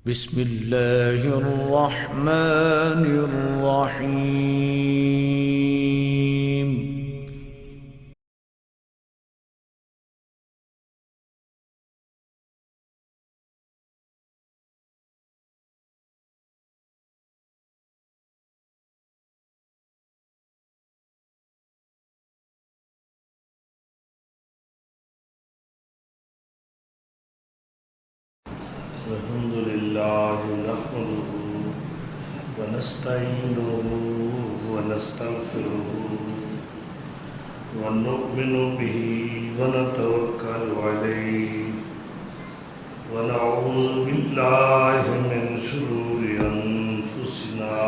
بسم الله الرحمن الرحيم. الحمد لله نحمده ونستعينه ونستغفره ونؤمن به ونتوكل عليه ونعوذ بالله من شرور أنفسنا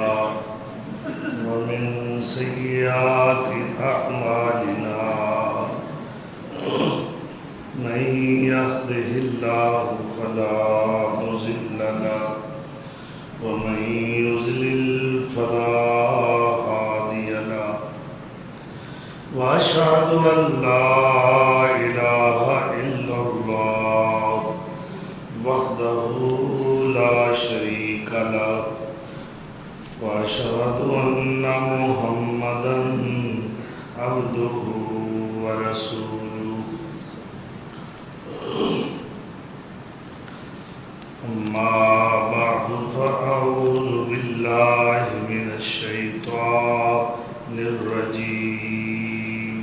ومن سيئات أعمالنا من يهده الله فلا مضل له ومن يضلل فلا هادي له وأشهد أن لا إله إلا الله وحده لا شريك له وأشهد أن محمدا عبده ورسوله. أما بعد فأعوذ بالله من الشيطان الرجيم.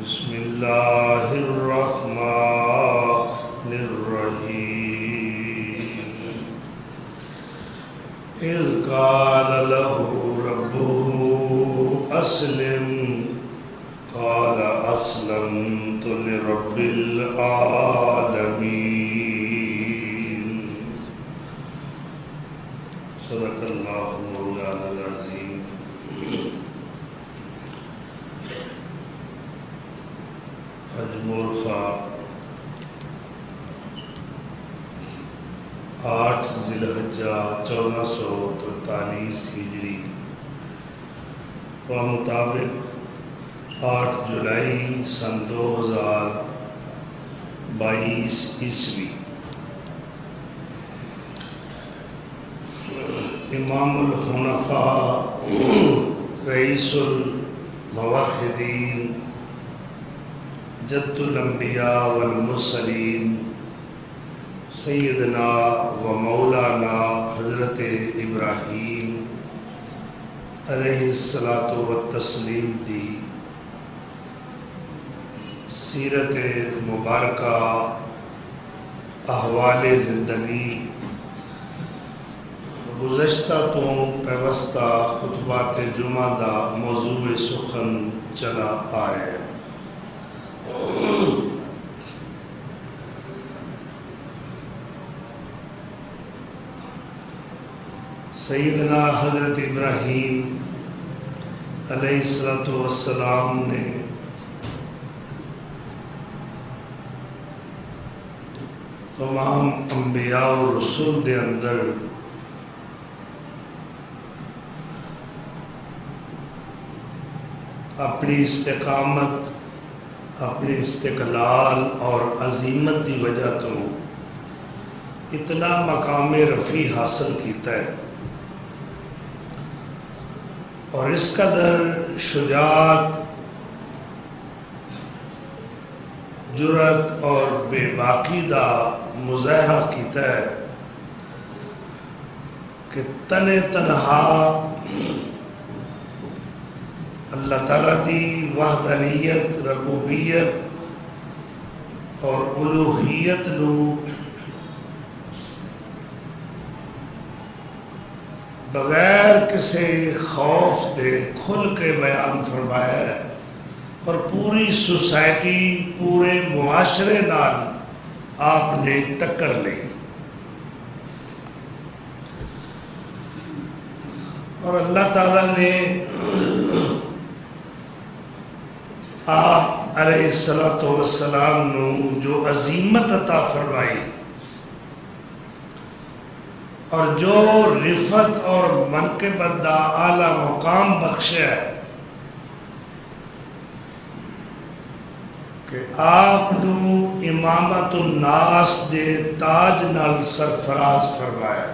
بسم الله الرحمن الرحيم. إذ قال له ربه أسلم قال أسلمت لرب العالمين. صدق اللہ مولانا العظیم. حج مورخہ 8 ذی الحجہ 1443 ہجری و مطابق 8 جولائی سن 2022 عیسوی امام الحنفاء رئیس الموحدین جد الانبیاء والمرسلین سیدنا و مولانا حضرت ابراہیم علیہ الصلاۃ والتسلیم دی سیرت مبارکہ احوال زندگی گزشتہ تو پیوستہ خطبات جمعہ دا موضوع سخن چلا آئے. سیدنا حضرت ابراہیم علیہ الصلاۃ والسلام نے تمام انبیاء و رسول دے اندر اپنی استقامت اپنی استقلال اور عظیمت دی وجہ تو اتنا مقام رفیع حاصل کیتا ہے اور اس قدر شجاعت جرأت اور بے باکی دا مظاہرہ کیتا ہے کہ تنہا اللہ تعالیٰ دی وحدانیت ربوبیت اور الوہیت نو بغیر کسی خوف دے کھل کے بیان فرمایا ہے اور پوری سوسائٹی پورے معاشرے نال آپ نے ٹکر لی اور اللہ تعالیٰ نے آپ علیہ الصلاۃ والسلام نو جو عظیمت عطا فرمائی اور جو رفت اور منقبت دا اعلیٰ مقام بخشا ہے کہ کہ آپ نو امامت الناس دے تاج نال سرفراز فرمایا.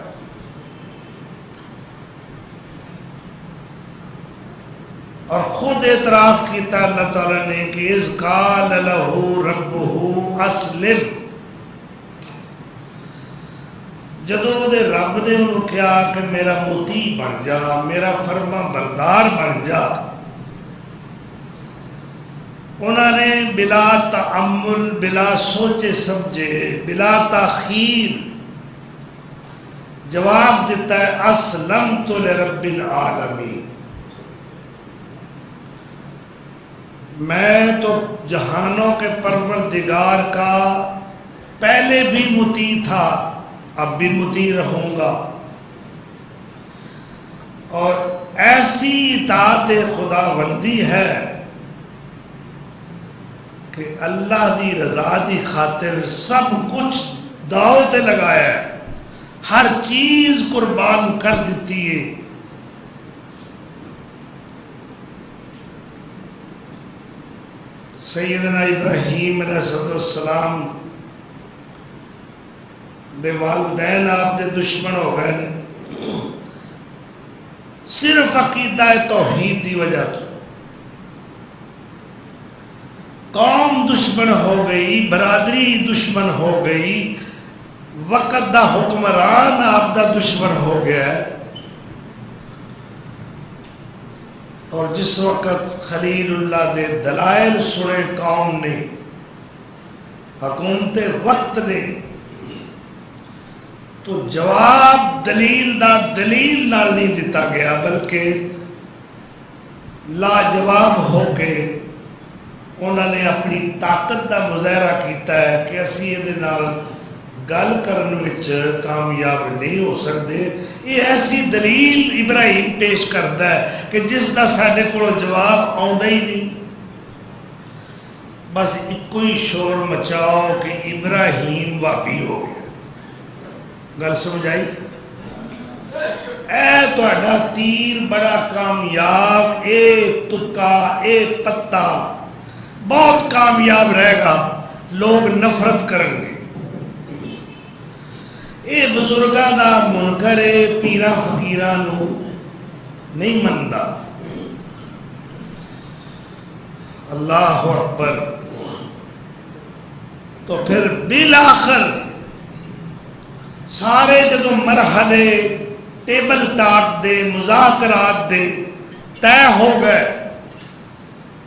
اور خود اعتراف کیتا اللہ تعالیٰ نے کہ اذ قال لہ ربہ اسلم، جدو دے رب نے انہوں کہا کہ میرا مطیع بن جا، میرا فرما بردار بن جا، انہوں نے بلا تعمل، بلا سوچے سمجھے، بلا تاخیر جواب دیتا ہے اسلمت لرب العالمین، میں تو جہانوں کے پروردگار کا پہلے بھی مطیع تھا، اب بھی مطیع رہوں گا. اور ایسی اطاعت خداوندی ہے کہ اللہ دی رضا دی خاطر سب کچھ داؤ تے لگایا ہے، ہر چیز قربان کر دیتی ہے. سیدنا ابراہیم علیہ السلام دے والدین آپ دے دشمن ہو گئے نے صرف عقیدہ توحید دی وجہ تو. قوم دشمن ہو گئی، برادری دشمن ہو گئی، وقت دا حکمران آپ دا دشمن ہو گیا ہے. اور جس وقت خلیل اللہ دے دلائل سنے قوم نے، حکومت وقت نے، تو جواب دلیل دا دلیل نال نہیں دیتا گیا، بلکہ لاجواب ہو کے انہوں نے اپنی طاقت دا مظاہرہ کیتا ہے کہ اسی یہ نال گل کرن وچ کامیاب نہیں ہو سکتے. یہ ایسی دلیل ابراہیم پیش کرتا ہے کہ جس دا ساڈے کو جواب آندا ہی نہیں. بس ایک ہی شور مچاؤ کہ ابراہیم وابی ہو گیا. گل سمجھ آئی؟ اے تہاڈا تیر بڑا کامیاب، اے تکا، اے پتا بہت کامیاب رہے گا، لوگ نفرت کرن گے. اے بزرگاں دا منکر ہے، پیراں فقیراں نو نہیں مندا. اللہ اکبر. تو پھر بالآخر سارے جدو مرحلے ٹیبل ٹاک دے، مذاکرات دے طے ہو گئے،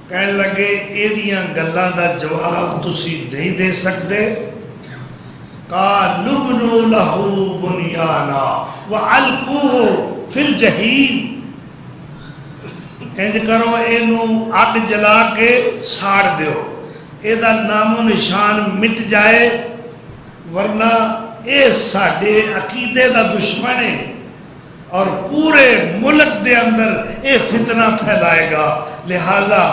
کہنے لگے ایدیاں گلاں دا جواب تسی نہیں دے سکتے. قَالُوا ابْنُوا لَهُ بُنْيَانًا وَأَلْقُوهُ فِي الْجَحِيمِ. انج کرو اینو اگ جلا کے ساڑ دیو، اے دا نام و نشان مٹ جائے، ورنہ اے ساڈے عقیدے دا دشمن ہے اور پورے ملک دے اندر اے فتنہ پھیلائے گا، لہذا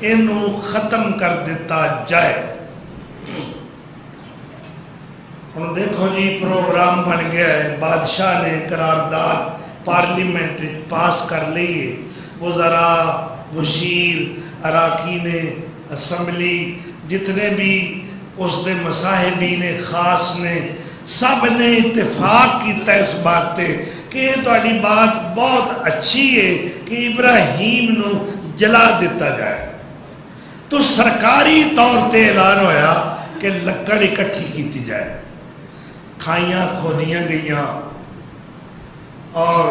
اینو ختم کر دیتا جائے. ہن دیکھو جی پروگرام بن گیا ہے، بادشاہ نے قرارداد پارلیمنٹ پاس کر لی ہے، وزراء، وزیر، اراکین اسمبلی، جتنے بھی اس دے مصاحبین خاص نے، سب نے اتفاق کیتا اس بات تے کہ یہ تہاڈی بات بہت اچھی ہے کہ ابراہیم نو جلا دیتا جائے. تو سرکاری طور تے اعلان ہویا کہ لکڑ اکٹھی کیتی جائے، کھائیاں کھودیاں گئیاں، اور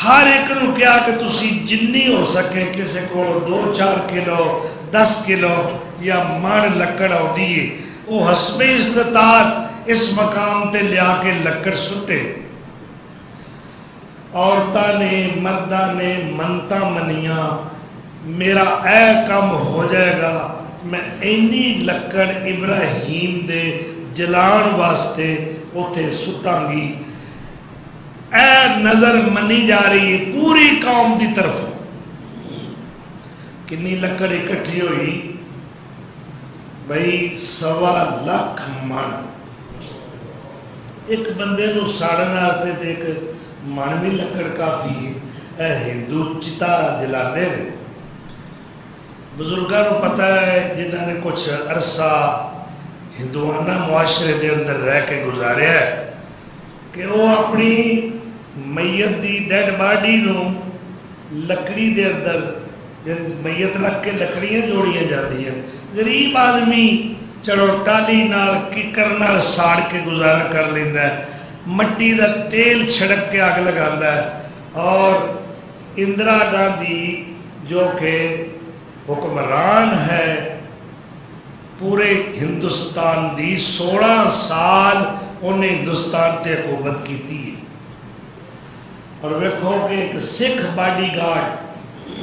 ہر ایک نو کیا کہ تسی جنی ہو سکے، کسی کو 2-4 کلو 10 کلو یا من لکڑ آؤندی ہے، وہ حسب استطاعت اس مقام تے لیا کے لکڑ سٹے. عورتاں نے، مرداں نے منتاں منیاں، میرا اے کم ہو جائے گا، میں اینی لکڑ ابراہیم دے جلان واسطے اوتھے سٹاں گی. اے نظر منی جا رہی ہے پوری قوم دی طرف. کنی لکڑ اکٹھی ہوئی بھئی 1.25 لاکھ من. ایک بندے نو ساڑن واسطے تے ایک من بھی لکڑ کافی ہے. اے ہندو چتا جلاندے نے. بزرگوں کو پتہ ہے جنہوں نے کچھ عرصہ ہندوانہ معاشرے دے اندر رہ کے گزاریا ہے کہ وہ اپنی میت دی ڈیڈ باڈی نو لکڑی دے اندر یعنی میت رکھ کے لکڑیاں جوڑیاں جاتی ہیں. غریب آدمی چلو ٹالی نال ککر نال ساڑ کے گزارا کر لیندہ ہے, مٹی دا تیل چھڑک کے آگ لگاندہ ہے. اور اندرا گاندھی جو کہ حکمران ہے پورے ہندوستان دی 16 سال انہیں ہندوستان تے حکومت کی تھی. اور ویکھو کہ ایک سکھ باڈی گارڈ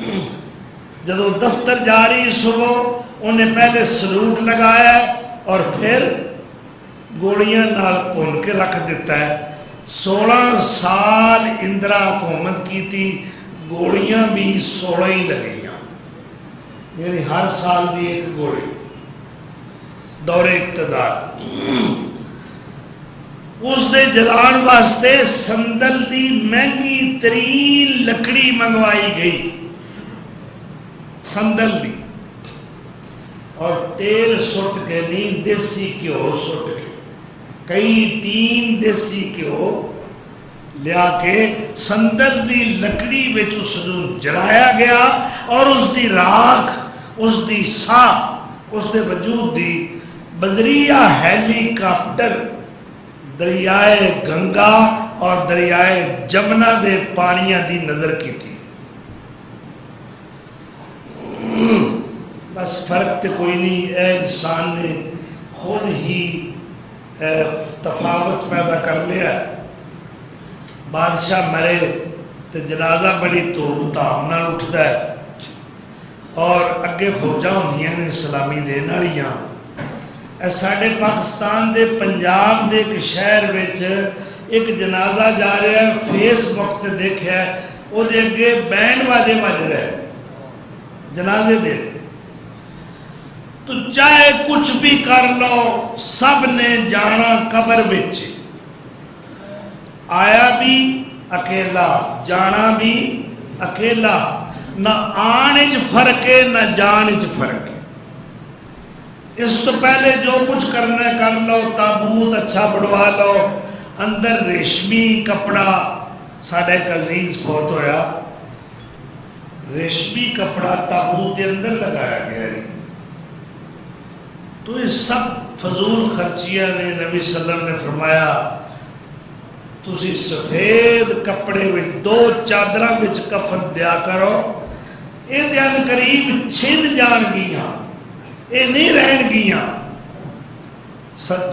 جدو دفتر جا رہی صبح انہیں پہلے سلوٹ لگایا اور پھر گولیاں نال پون کے رکھ دیتا ہے. 16 سال اندرا حکومت کی تھی, گولیاں بھی 16 ہی لگیاں, یعنی ہر سال دی ایک گولی دور اقتدار. اس دے جلان واسطے سندل دی مہنگی ترین لکڑی منگوائی گئی, سندل دی, اور تیل سٹ کے نہیں دیسی گھیو سٹ کے کئی ٹین دیسی گھیو لیا کے سندل دی لکڑی وچ اس نو جلایا گیا اور اس دی راکھ اس دی ساہ اس دے وجود دی بدریہ ہیلی کاپٹر دریائے گنگا اور دریائے جمنا دے پانیاں دی نظر کی تھی. بس فرق تے کوئی نہیں, اے انسان نے خود ہی تفاوت پیدا کر لیا ہے. بادشاہ مرے تے جنازہ بڑی دھوم دھام نال اٹھتا ہے اور اگے فوجاں ہوندیاں نے سلامی دین والیاں. ساڈے پاکستان دے پنجاب دے ایک شہر وچ ایک جنازہ جا رہا ہے, فیس بک تے دیکھا ہے وہ دے اگے بینڈ واجے بج رہے ہیں جنازے دے. تو چاہے کچھ بھی کر لو سب نے جانا قبر وچ, آیا بھی اکیلا جانا بھی اکیلا, نہ آنے چ فرق ہے نہ جانے چ فرق ہے. اس تو پہلے جو کچھ کرنا ہے کر لو, تابوت اچھا بڑھوا لو, اندر ریشمی کپڑا, ساڑھا ایک عزیز فوت ہویا, ریشمی کپڑا تابوت کے اندر لگایا گیا ہے. تو یہ سب فضول خرچیاں نے. نبی صلی اللہ علیہ وسلم نے فرمایا تسی سفید کپڑے میں 2 چادراں وچ کفن دیا کرو, یہ دھیان قریب چھن جان گیاں, یہ نہیں رہن گیاں.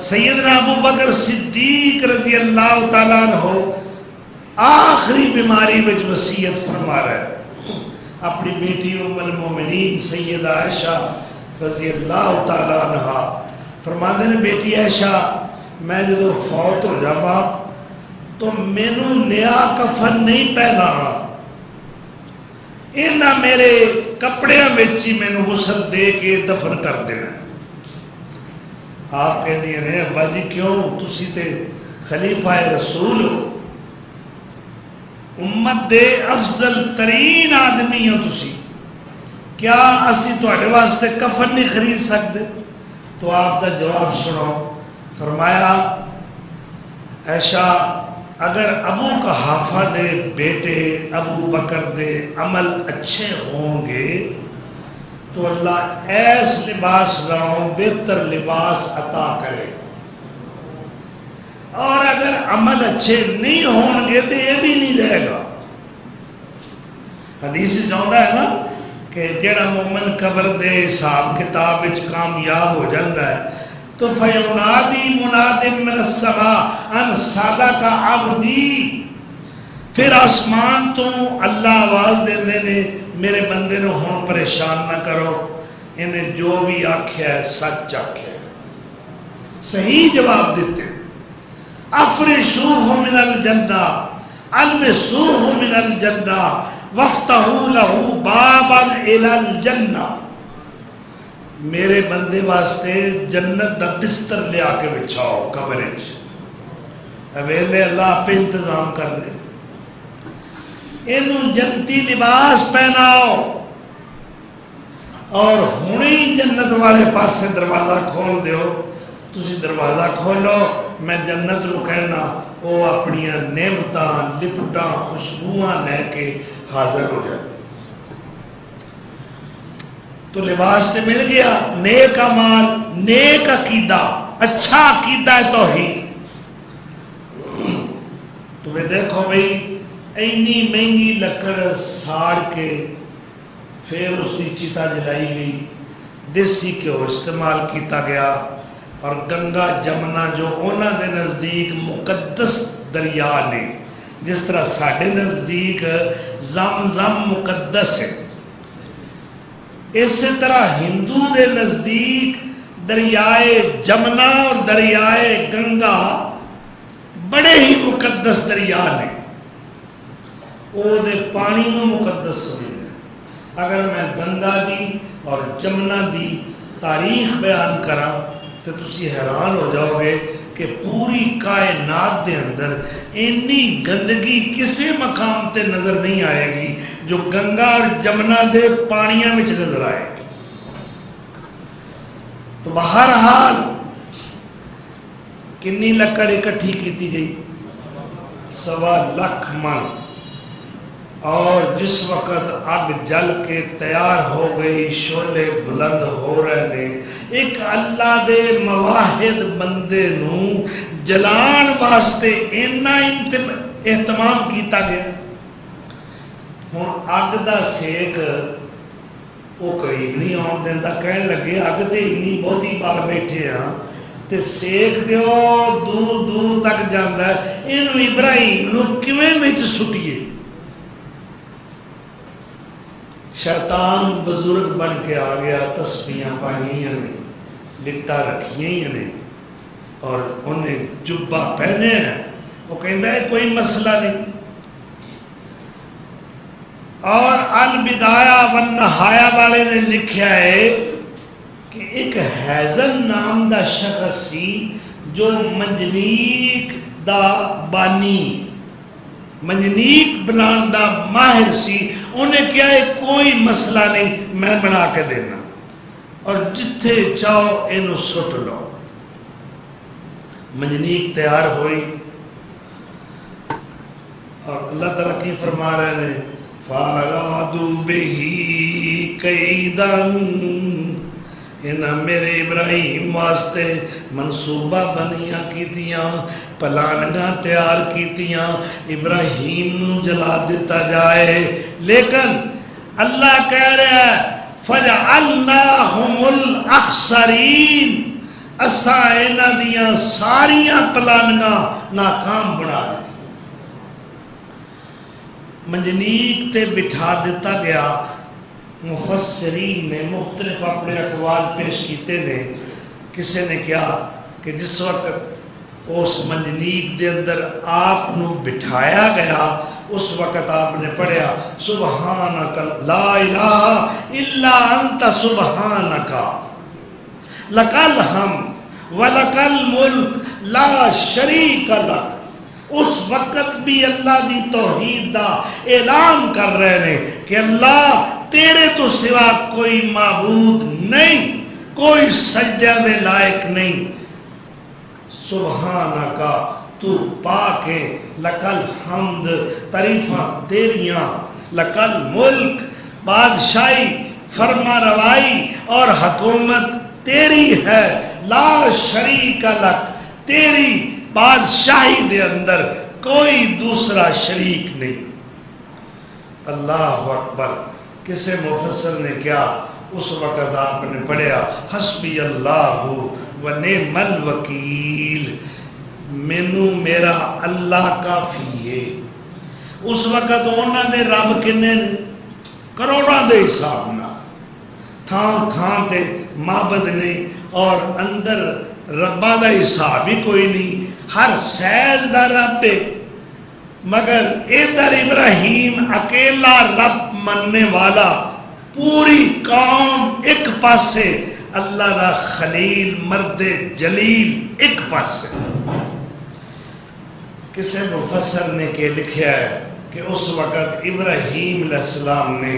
سیدنا ابو بکر صدیق رضی اللہ تعالیٰ عنہ آخری بیماری وچ وصیت فرما رہے ہیں اپنی بیٹی ام المومنین سیدہ عائشہ رضی اللہ تعالیٰ عنہ. فرماندے نے بیٹی عائشہ میں جدو فوت ہو جاواں تو مینوں نیا کفن نہیں پہنانا, اینا میرے کپڑیاں وچ ہی مینوں غسل دے کے دفن کر دینا. آپ کہہ دیے رہے ابا جی کیوں, تسی تے خلیفہ رسول ہو, امت دے افضل ترین آدمی ہو تسی, کیا اسی تواڈے واسطے کفن نہیں خرید سکتے؟ تو آپ دا جواب سنو. فرمایا عائشہ اگر ابو قحافہ دے بیٹے ابو بکر دے عمل اچھے ہوں گے تو اللہ ایس لباس نالوں بہتر لباس عطا کرے گا, اور اگر عمل اچھے نہیں ہوں گے تو یہ بھی نہیں رہے گا. حدیث چاہتا ہے نا کہ جڑا مومن قبر دے حساب کتاب وچ کامیاب ہو جاتا ہے تو فَيُنَادِي مُنَادٍ مِّنَ السَّمَاءِ أَنْ صَدَقَ عَبْدِي, پھر آسمان تو اللہ آواز دیندے نے میرے بندے نو ہون پریشان نہ کرو, انہیں جو بھی آکھیا ہے سچ آکھیا ہے, صحیح جواب دیتے. افرشوہ من الجنہ البسوہ من الجنہ وفتحوا لہو بابا الی الجنہ, میرے بندے واسطے جنت دا بستر لے آ کے بچھاؤ قبر وچ, ویلے اللہ پہ انتظام کر رہے, اینوں جنتی لباس پہناؤ اور ہونے ہی جنت والے پاس سے دروازہ کھول دیو، تسی دروازہ کھولو، میں جنت رو کہنا وہ اپنی نعمتاں لپٹاں خوشبواں لے کے حاضر ہو جاتے۔ تو لباس تے مل گیا، نیک اعمال، نیک عقیدہ، اچھا عقیدہ توحید۔ تو میں دیکھو بھئی اینی مہنگی لکڑ ساڑ کے پھر اس کی چتا جلائی گئی، دیسی گھیو استعمال کیتا گیا، اور گنگا جمنا جو اونا دے نزدیک مقدس دریا نے، جس طرح ساڑھے نزدیک زمزم مقدس ہے، اسی طرح ہندو دے نزدیک دریائے جمنا اور دریائے گنگا بڑے ہی مقدس دریا نے، وہ دے پانی میں مقدس ہوئے۔ اگر میں گنگا دی اور جمنا دی تاریخ بیان کرا تو تسی حیران ہو جاؤ گے کہ پوری کائنات دے اندر اتنی گندگی کسی مقام تے نظر نہیں آئے گی جو گنگا اور جمنا دے پانیاں وچ نظر آئے گی۔ تو بہرحال کنی لکڑ اکٹھی کیتی گئی، 1.25 لاکھ من، اور جس وقت آگ جل کے تیار ہو گئی، شعلے بلند ہو رہے نے، ایک اللہ دے مواحد بندے نو جلان واسطے اینا اہتمام کیتا گیا۔ ہن اگ دا سیک وہ قریب نہیں آن دیندا، کہن لگے اگ تے اتنی بہتی بال بیٹھے ہاں تے سیک دیو دور دور تک جاندا ہے، اینو ابراہیم نو کیویں وچ سٹیے؟ شیطان بزرگ بن کے آ گیا، تسبیحاں پائیاں نے، لٹا رکھیاں نے، اور انہیں جبہ پہنے ہیں، وہ کہندا ہے کوئی مسئلہ نہیں۔ اور البدایہ والنہایہ والے نے لکھا ہے کہ ایک حیزن نام دا شخص سی جو منجنیق دا بانی، منجنیق بنان دا ماہر سی، انہیں کیا ہے کوئی مسئلہ نہیں، میں بنا کے دینا، اور جتھے چاہو انہوں سٹ لو۔ منجنیق تیار ہوئی، اور اللہ تعالیٰ کی فرما رہے ہیں فَارَادُوا بِهِ كَيْدًا، انہاں میرے ابراہیم واسطے منصوبہ بنیاں کیتیاں، پلانگاں تیار کیتیاں، ابراہیم نو جلا دیتا جائے، لیکن اللہ کہہ رہا ہے فَجَعَلْنَاهُمُ الْأَخْسَرِينَ، اساں اینا دیاں ساریاں پلانگاں ناکام بنا دیتی۔ منجنیق تے بٹھا دیتا گیا، مفسرین نے مختلف اپنے اقوال پیش کیتے نے۔ کسی نے کہا کہ جس وقت اس منجنیق دے اندر آپ نو بٹھایا گیا، اس وقت آپ نے پڑھیا سبحانک لا الہ الا انت سبحانک لک الحمد ولک الملک لا شریک لک۔ اس وقت بھی اللہ دی توحید دا اعلان کر رہے ہیں کہ اللہ تیرے تو سوا کوئی معبود نہیں، کوئی سجدہ دے لائق نہیں، سبحانکا تو پاک ہے، لکل حمد تعریفاں تیریاں، لکل ملک بادشاہی فرما روائی اور حکومت تیری ہے، لا شریک لک، تیری بادشاہی دے اندر کوئی دوسرا شریک نہیں۔ اللہ اکبر۔ کسی مفسر نے کیا اس وقت آپ نے پڑھیا حسبی اللہ و نعم الوکیل، مینو میرا اللہ کافی ہے۔ اس وقت انہوں نے رب کنے نے کروڑوں دے حساب نہ، تھان تھان تے معبد نے، اور اندر رباں دا حساب ہی کوئی نہیں، ہر سیل دا رب ہے، مگر ادھر ابراہیم اکیلا رب مننے والا، پوری قوم ایک پاسے، اللہ دا خلیل مرد جلیل ایک پاسے۔ کسی مفسر نے کہ لکھا ہے کہ اس وقت ابراہیم علیہ السلام نے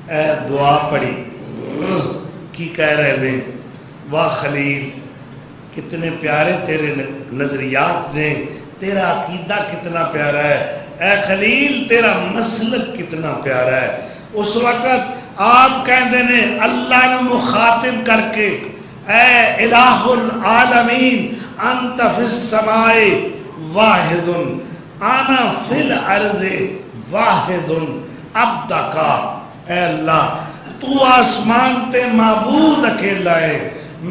اے دعا پڑھی کی کہہ رہے ہیں، واہ خلیل کتنے پیارے تیرے نظریات نے، تیرا عقیدہ کتنا پیارا ہے، اے خلیل تیرا مسلک کتنا پیارا ہے۔ اس وقت آپ کہتے ہیں اللہ نے مخاطب کر کے، اے الہ العالمین انت فی السماء واحد انا فی الارض واحد عبدکا، اے اللہ تو آسمان تے معبود اکیلا ہے،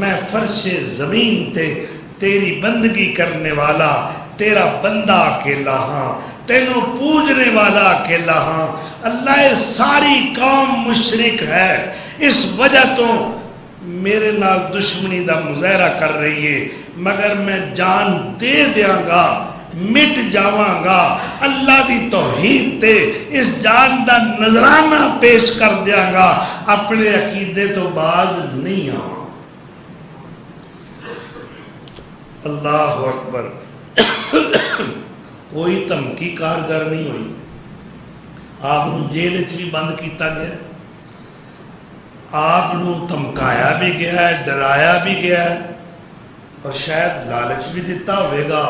میں فرش زمین تے تیری بندگی کرنے والا تیرا بندہ اکیلا ہاں، تینوں پوجنے والا اکیلا ہاں۔ اللہ ساری قوم مشرک ہے، اس وجہ تو میرے نال دشمنی دا مظاہرہ کر رہی ہے، مگر میں جان دے دیاں گا، مٹ جاواں گا، اللہ دی توحید تے اس جان دا نظرانہ پیش کر دیاں گا، اپنے عقیدے تو باز نہیں آؤں۔ اللہ اکبر۔ کوئی دھمکی کارگر نہیں ہوئی، آپ نو جیل وچ بھی بند کیتا گیا، آپ نو دھمکایا بھی گیا ہے، ڈرایا بھی گیا ہے، اور شاید لالچ بھی دیتا ہوئے گا،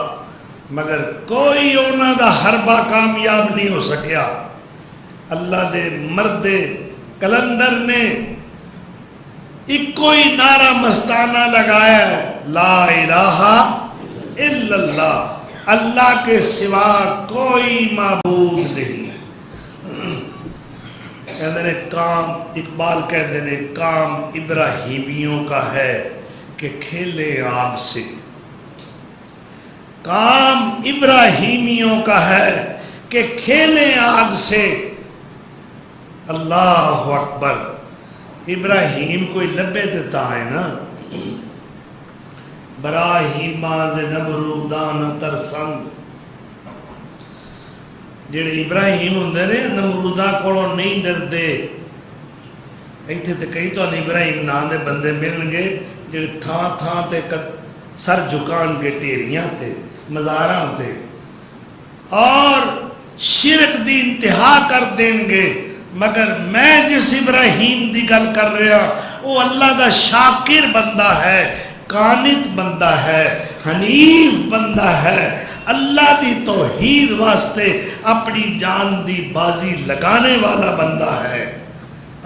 مگر کوئی انہاں دا حربہ کامیاب نہیں ہو سکیا۔ اللہ دے مرد کلندر نے ایک کوئی نعرہ مستانہ لگایا ہے، لا الہ الا اللہ، اللہ کے سوا کوئی معبود نہیں۔ کہتے ہیں کام، اقبال کہتے ہیں کام ابراہیمیوں کا ہے کہ کھیلے آگ سے، کام ابراہیمیوں کا ہے کہ کھیلے آگ سے۔ اللہ اکبر۔ ابراہیم کوئی لبے دیتا ہے نا، براہیمہ ز نمرودان ترسند، جڑے ابراہیم ہوندے نے نمرودہ کولوں نہیں ڈردے۔ ایتھے تے کئی تو ابراہیم نام دے بندے ملن گے جڑے تھاں تھاں تے سر جھکان گے ٹیریاں تے مزاراں تے، اور شرک دی انتہا کر دیں گے، مگر میں جس ابراہیم دی گل کر رہا وہ اللہ دا شاکر بندہ ہے، قانت بندہ ہے، حنیف بندہ ہے، اللہ دی توحید واسطے اپنی جان دی بازی لگانے والا بندہ ہے۔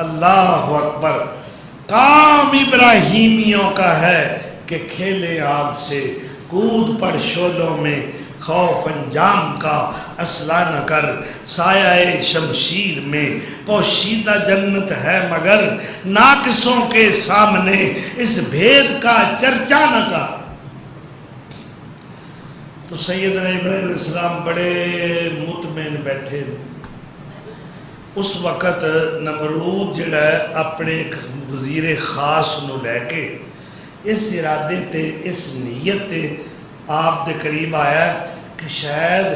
اللہ اکبر۔ کام ابراہیمیوں کا ہے کہ کھیلے آگ سے، کود پڑ شعلوں میں، خوف انجام کا اصلاح نہ کر، سایہ شمشیر میں پوشیدہ جنت ہے، مگر ناقصوں کے سامنے اس بھید کا چرچا نہ کر۔ تو سیدنا ابراہیم علیہ السلام بڑے مطمئن بیٹھے۔ اس وقت نمرود جڑا ہے اپنے ایک وزیر خاص نو لے کے اس ارادے تے، اس نیت تے آپ دے قریب آیا ہے کہ شاید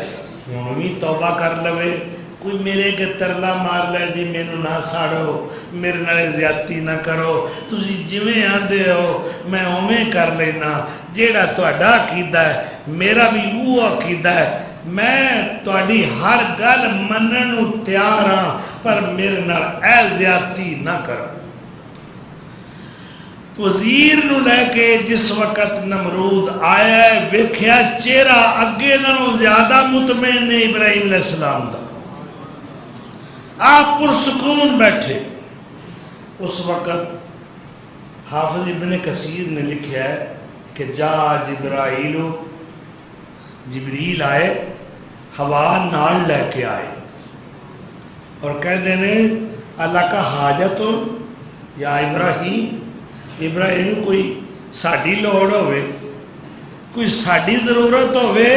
ہوں بھی توبہ کر لوے، کوئی میرے کے ترلا مار لے جی مینو نہ ساڑو، میرے نالے زیادتی نہ کرو، تسی جویں آندے ہو میں اویں کر لینا، جیڑا تہاڈا عقیدہ ہے میرا بھی وہ عقیدہ ہے، میں تہاڈی ہر گل منن نوں تیار ہاں، پر میرے نال اے زیادتی نہ کرو۔ وزیر نو لے کے جس وقت نمرود آیا ہے، ویکھیا چہرہ اگے نالوں زیادہ مطمئن نے ابراہیم علیہ السلام دا، آپ پرسکون بیٹھے۔ اس وقت حافظ ابن کثیر نے لکھا ہے کہ جا جبریل آئے، ہوا نال لے کے آئے، اور کہتے ہیں اللہ کا حاجت یا ابراہیم، ابراہیم کوئی ساڈی لوڑ ہوئے، کوئی ساڈی ضرورت ہوئے،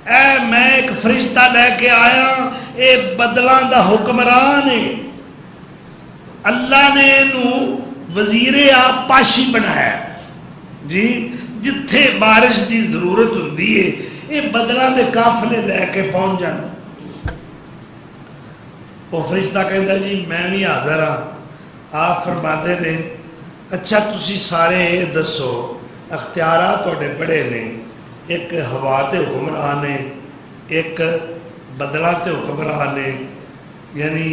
اے میں ایک فرشتہ لے کے آیا، اے بدلاں دا حکمران ہے، اللہ نے انہوں وزیر آپ پاشی بنایا جی، جتھے بارش دی ضرورت ہوندی ہے یہ بدلاں دے قافلے لے کے پہنچ جاتا۔ وہ فرشتہ کہتا جی میں بھی حاضر ہاں۔ آپ فرماتے نے اچھا تسی سارے یہ دسو اختیارات توڑے بڑے نے، ایک ہوا تے حکمران ہے، ایک بدلہ تے حکمران ہے، یعنی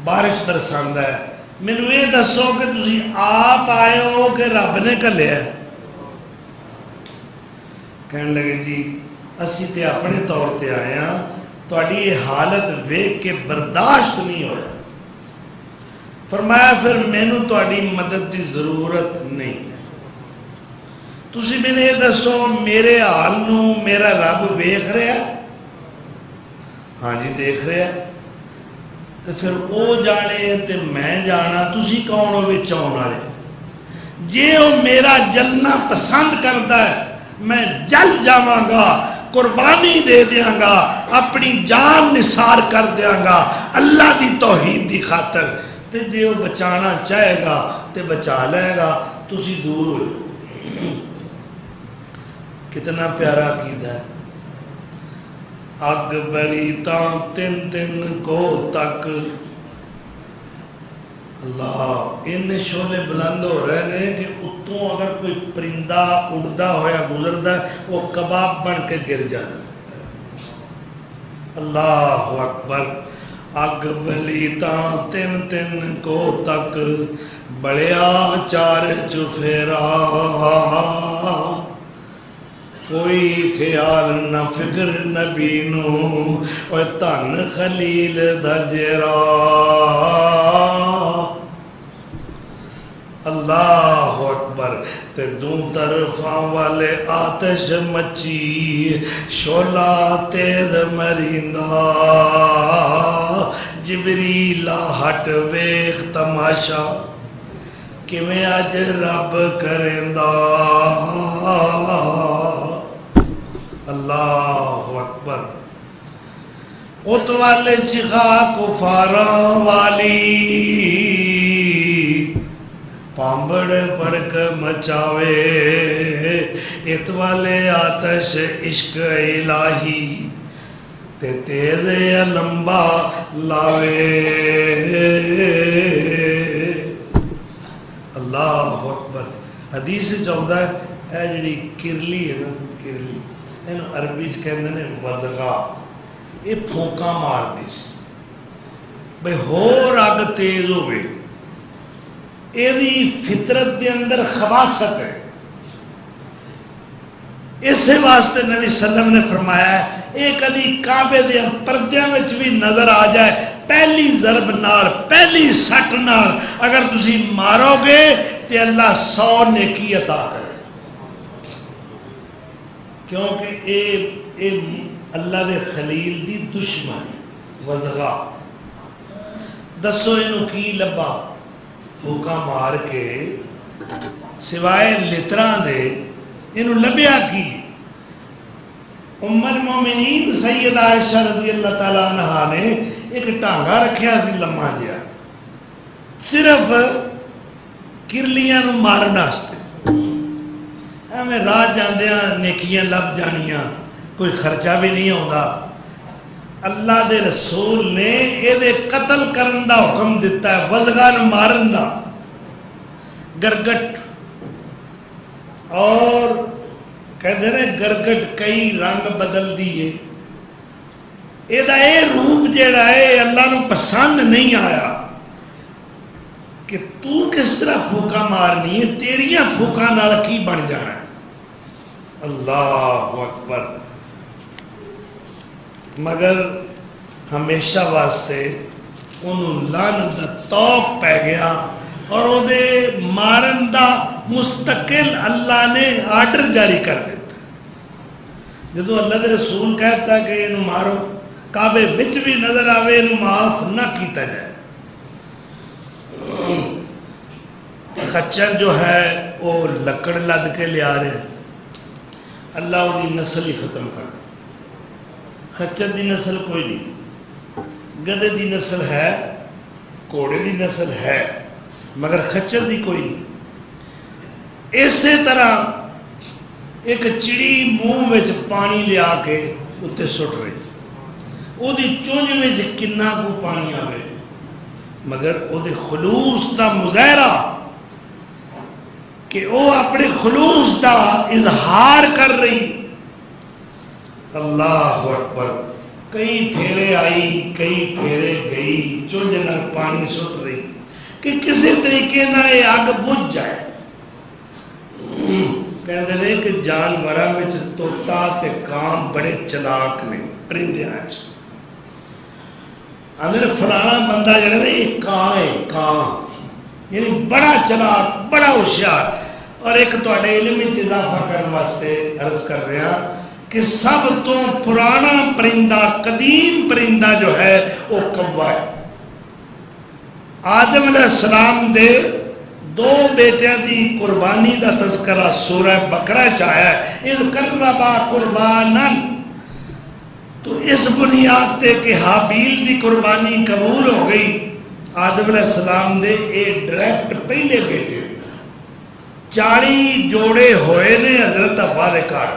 بارش برساندہ ہے، مینوں یہ دسو کہ تسی آپ آئے ہو کہ رب نے گھلیا ہے؟ کہنے لگے جی اسی تے اپنے طور تے آئے ہاں، تہاڈی یہ حالت ویکھ کے برداشت نہیں ہو رہا۔ فرمایا پھر مینوں تہاڈی مدد دی ضرورت نہیں، تسی میں نے یہ دسو میرے حال نو میرا رب ویکھ رہا؟ ہاں جی دیکھ رہا۔ تو پھر وہ جانے تے میں جانا، تسی کون ہو وچ آن والے؟ جے وہ میرا جلنا پسند کرتا ہے میں جل جاواں گا، قربانی دے دیاں گا، اپنی جان نثار کر دیاں گا اللہ دی توحید دی خاطر، تے جے وہ بچانا چاہے گا تے بچا لے گا، تسی دور ہو جاؤ۔ کتنا پیارا عقیدہ ہے۔ اگ بلی تاں تن تن کو تک، اللہ ان شعلے بلند ہو رہے ہیں کہ اتوں اگر کوئی پرندہ اڑتا ہوا گزرتا ہے وہ کباب بن کے گر جاتا ہے۔ اللہ اکبر۔ اگ بلی تاں تن تن کو تک، بڑیا چار چفیرا، کوئی خیال نہ فکر نبی نو، اور تن خلیل دا جرا۔ اللہ اکبر۔ تے دوں طرفاں والے آتش مچی، شولا تیز مریندا، جبریل ہٹ ویخ تماشا، کیویں اج رب کریندا۔ اللہ اکبر۔ ات والے چخا کفاراں والی، پامبڑ پڑک مچاوے، ات والے آتش عشق الہی، تے تیز لمبا لاوے۔ اللہ اکبر۔ حدیث چاہتا ہے اے جڑی کرلی ہے نا، کرلی اینو عربی کہندے نے وزغا، یہ پھونکا مار دی سی بھئی ہور اگ تیز ہوئے، ایدی فطرت دے اندر خباثت ہے۔ اسے واسطے نبی صلی اللہ علیہ وسلم نے فرمایا ہے ایک کدی کعبے دے پردیاں وچ بھی نظر آ جائے، پہلی ضرب نال، پہلی سٹ نال اگر تسی مارو گے تے اللہ 100 نیکی عطا کرے، کیونکہ اے اللہ دے خلیل دی دشمن وزغا۔ دسو انہوں کی لبا؟ پھوکا مار کے سوائے لتراں دے انہوں لبیا کی؟ ام المومنین سیدہ عائشہ رضی اللہ تعالیٰ عنہ نے ایک ٹانگا رکھیا سی لمحہ جیا، صرف کرلیاں نو مارن واسطے، ہمیں راہ جاندیاں نیکیاں لب جانیاں، کوئی خرچہ بھی نہیں ہوتا۔ اللہ دے رسول نے یہ دے قتل کرن دا حکم دیتا ہے، وزغان مارن دا، گرگٹ۔ اور کہتے ہیں گرگٹ کئی رنگ بدل دیئے، یہ دا اے روپ جیڑا ہے اللہ نو پسند نہیں آیا کہ تو کس طرح پھوکا مارنی ہے، تیریاں پھوکا نال کی بن جانا ہے۔ اللہ اکبر۔ مگر ہمیشہ واسطے انہوں لعنت دا توق پہ گیا اور وہ دے مارن دا مستقل اللہ نے آرڈر جاری کر دیتا۔ جدو اللہ دے رسول کہتا کہ انہوں مارو، کعبے وچ بھی نظر آوے انہوں معاف نہ کیتا جائے۔ خچر جو ہے وہ لکڑ لد کے لیا رہے ہیں، اللہ وہ دی نسل ہی ختم کر دے۔ خچر دی نسل کوئی نہیں، گدے دی نسل ہے، کوڑے دی نسل ہے، مگر خچر دی کوئی نہیں۔ اسی طرح ایک چڑی منہ وچ پانی لیا کے اتنے سٹ رہی، وہ دی چونج وچ کنا کو پانی آوے، مگر وہ دے خلوص دا مظاہرہ کہ وہ اپنے خلوص دا اظہار کر رہی۔ اللہ اکبر۔ کئی پھیرے آئی، کئی پھیرے گئی، چونج نال پانی سٹ رہی، کہ کسی طریقے نہ یہ اگ بجھ جائے. کہتے ہیں کہ جانوراں وچ طوطا تے کان بڑے چلاک نے پرندیاں وچ. آندے فلانا بندہ جڑا نا یہ کان ہے کان یعنی بڑا چلاک بڑا ہوشیار. اور ایک تواڈے علم وچ اضافہ کرنے واسطے عرض کر رہا کہ سب تو پرانا پرندہ قدیم پرندہ جو ہے وہ کوا ہے. آدم علیہ السلام دے دو بیٹیاں دی قربانی دا تذکرہ سورہ بقرہ چاہیا ہے اذ قربا قربانا. تو اس بنیاد تے کہ حابیل دی قربانی قبول ہو گئی آدم علیہ السلام دے اے ڈائریکٹ پہلے بیٹے 40 جوڑے ہوئے نے حضرت حوا دے گھر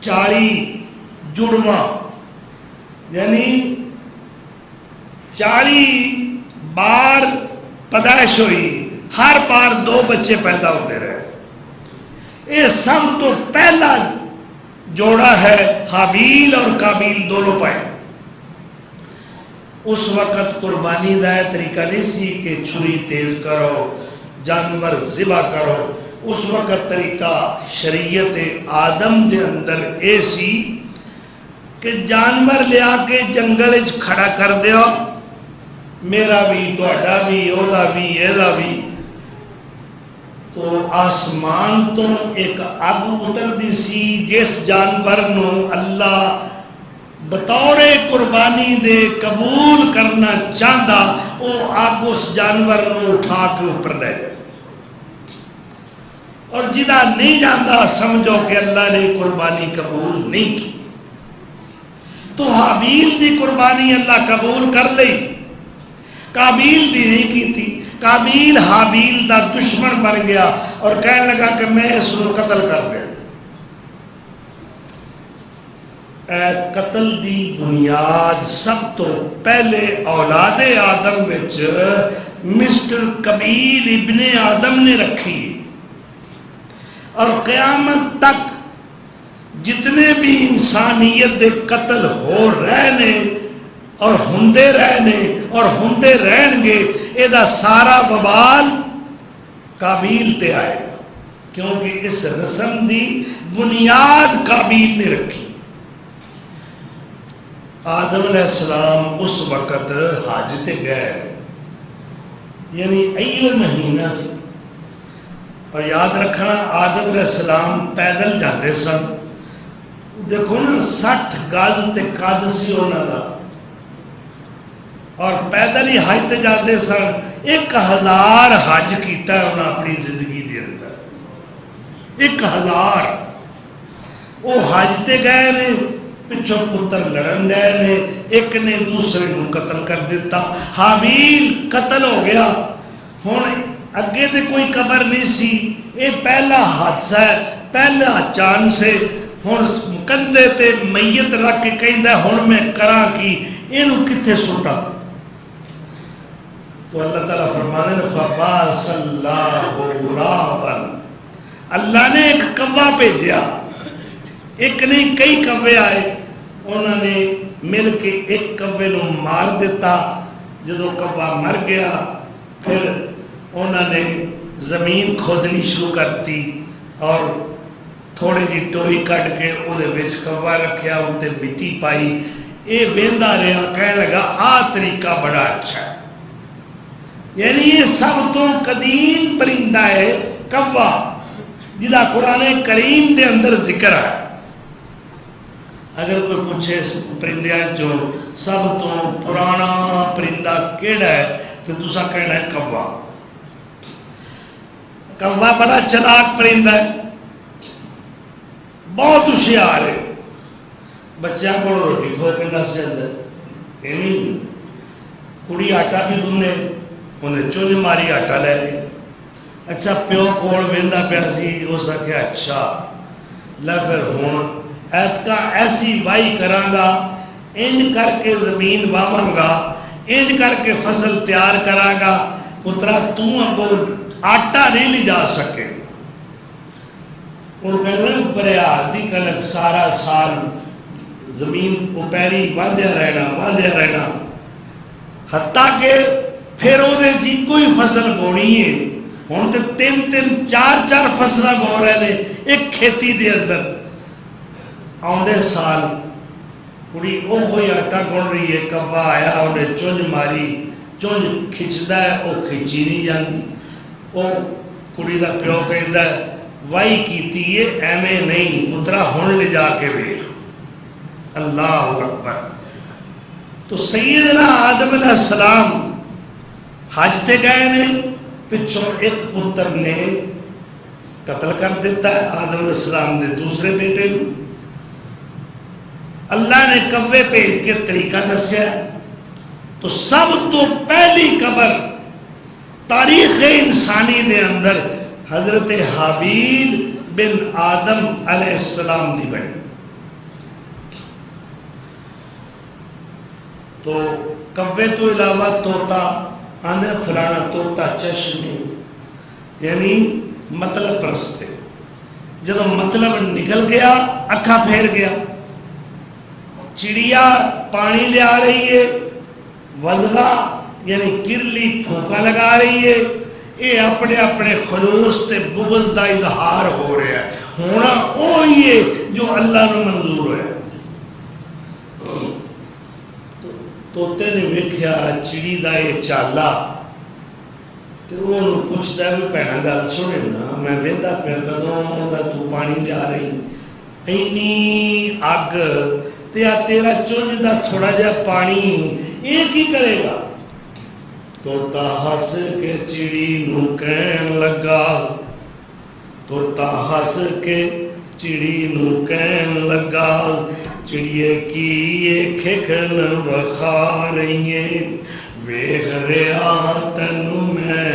40 جڑواں یعنی 40 بار پیدائش ہوئی ہر بار 2 بچے پیدا ہوتے رہے. یہ سب تو پہلا جوڑا ہے حابیل اور قابیل دونوں پائے. اس وقت قربانی دا طریقہ نہیں سی کہ چھری تیز کرو جانور ذبح کرو. اس وقت طریقہ شریعت آدم دے اندر اے سی کہ جانور لیا کے جنگل وچ کھڑا کر دیو میرا بھی تہاڈا بھی اودا بھی ایدا بھی. تو آسمان تو ایک اگ اتردی سی جس جانور نو اللہ بطور قربانی دے قبول کرنا چاہتا وہ اگ اس جانور نو اٹھا کے اوپر لے جائے. اور جدا نہیں جانتا سمجھو کہ اللہ نے قربانی قبول نہیں کی. تو حابیل دی قربانی اللہ قبول کر لی قابیل دی نہیں کی تھی. قابیل حابیل دا دشمن بن گیا اور کہنے لگا کہ میں اس کو قتل کر دیں. قتل دی بنیاد سب تو پہلے اولاد آدم وچ مسٹر قبیل ابن آدم نے رکھی. اور قیامت تک جتنے بھی انسانیت دے قتل ہو رہے نے اور ہوندے رہنے اور ہوندے رہن گے اے دا سارا وبال قابیل تے آئے گا کیونکہ اس رسم دی بنیاد قابیل نے رکھی. آدم علیہ السلام اس وقت حج تے گئے یعنی ایو مہینہ سے. اور یاد رکھنا آدم علیہ السلام پیدل جاتے سن. دیکھو نا 60 گز تے قد سی انہاں دا اور پیدل ہی حج تے جاتے سن. 1000 حج کیتا ہے انہاں اپنی زندگی دے اندر 1000. وہ حج تے گئے نے پچھوں پتر لڑن گئے نے ایک نے دوسرے کو قتل کر دیتا. حابیل قتل ہو گیا. ہن اگے تے کوئی قبر نہیں سی یہ پہلا حادثہ ہے پہلا چاند سے. ہن کندھے تے میت رکھ کے کہندا ہن میں کراں کی اینو کتھے سٹا. تو اللہ تعالیٰ فرماتے ہیں فبعث اللہ غرابا. اللہ نے ایک کوا بھیجا ایک نہیں کئی کوے آئے انہوں نے مل کے ایک کوے نو مار دیتا. جدو کوا مر گیا پھر انہوں نے زمین کھودنی شروع کرتی اور تھوڑی جی ٹوئی کٹ کے وہ کوا رکھیا اتنے مٹی پائی. یہ ویندا رہا کہنے لگا آ طریقہ بڑا اچھا ہے. یعنی یہ سب تو قدیم پرندہ ہے کوا جدا قرآن کریم دے اندر ذکر ہے. اگر کوئی پوچھے اس پرندے جو سب تو پرانا پرندہ کیڑا ہے تو دوسرا کہنا ہے کوا. کوا بڑا چلاک پرندہ ہے بہت ہوشیار ہے. بچیاں کو روٹی کھو کے نس جاتا ہے. کڑی آٹا بھی گنے انہیں چونج ماری آٹا لے گیا. اچھا پیو کول ویندا پیا سی اس آخیا اچھا لے پھر ہوں ایتکا ایسی وائی کراں گا انج کر کے زمین واواں گا انج کر کے فصل تیار کراں گا پترا تو اگو آٹا نہیں لے جا سکے. ان کہتے ہیں پریار دی کنک سارا سال زمین اوپیری واندیا رہنا حتیٰ کہ پھر وہ کوئی فصل بونی ہے. ہوں تو 3-3 4-4 فصل بو رہے ہیں ایک کھیتی دے اندر. آدھے سال کڑی وہی آٹا گن رہی ہے, کوا آیا انہیں چونج ماری, چونج کھچتا ہے وہ کھچی نہیں جاتی. وہ کڑی دا پیو کہتا ہے وائی کیتی ہے ایویں نہیں پترا ہن لے جا کے ویکھ. اللہ اکبر. تو سیدنا آدم علیہ السلام حج تے گئے نے, پچھوں ایک پتر نے قتل کر دیتا ہے آدم علیہ السلام نے دوسرے بیٹے کو. اللہ نے کوے بھیج کے طریقہ دسیا. تو سب تو پہلی قبر تاریخ انسانی دے اندر حضرت حابیل بن آدم علیہ السلام دی بنی. تو کوے تو علاوہ طوطا آندر فلانا طوطا چشمے, یعنی مطلب پرستے. جب مطلب نکل گیا اکھا پھیر گیا. چڑیا پانی لے آ رہی ہے, وزغا یعنی کرلی پھونکا لگا رہی ہے. یہ اپنے اپنے خلوص تے بغض دا اظہار ہو رہا ہے. ہونا وہی ہے جو اللہ نے منظور ہے. توتے نے ویکھیا چڑی دا یہ چالا, تو وہ پوچھتا ہے بھی بھੈਣਾ گل سنے نا, میں ویندہ پیا کدوں دا تو پانی لے آ رہی اینی اگ تے تیرا چونج دا تھوڑا جہا پانی یہ کی کرے گا. توتا ہس کے چڑی نو کہن لگا, توتا ہس کے چڑی نو کہن لگا, چڑیے کی یہ کھکن وخا رہی ہیں, ویخ رہا تینو میں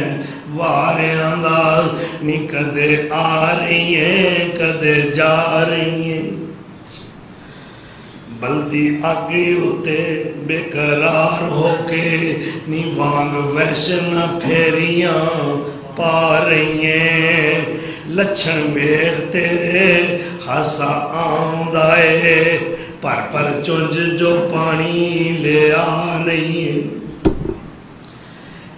واریاں دا, نی کدے آ رہی ہیں کدے جا رہی ہیں. بلدی آگے اتے بے قرار ہو کے, نی وانگ ویشن پھیریاں پا رہی ہیں. لچھن ویخ تیرے ہاسا آمدائے, پر پر چونج جو پانی لے آ رہی ہیں.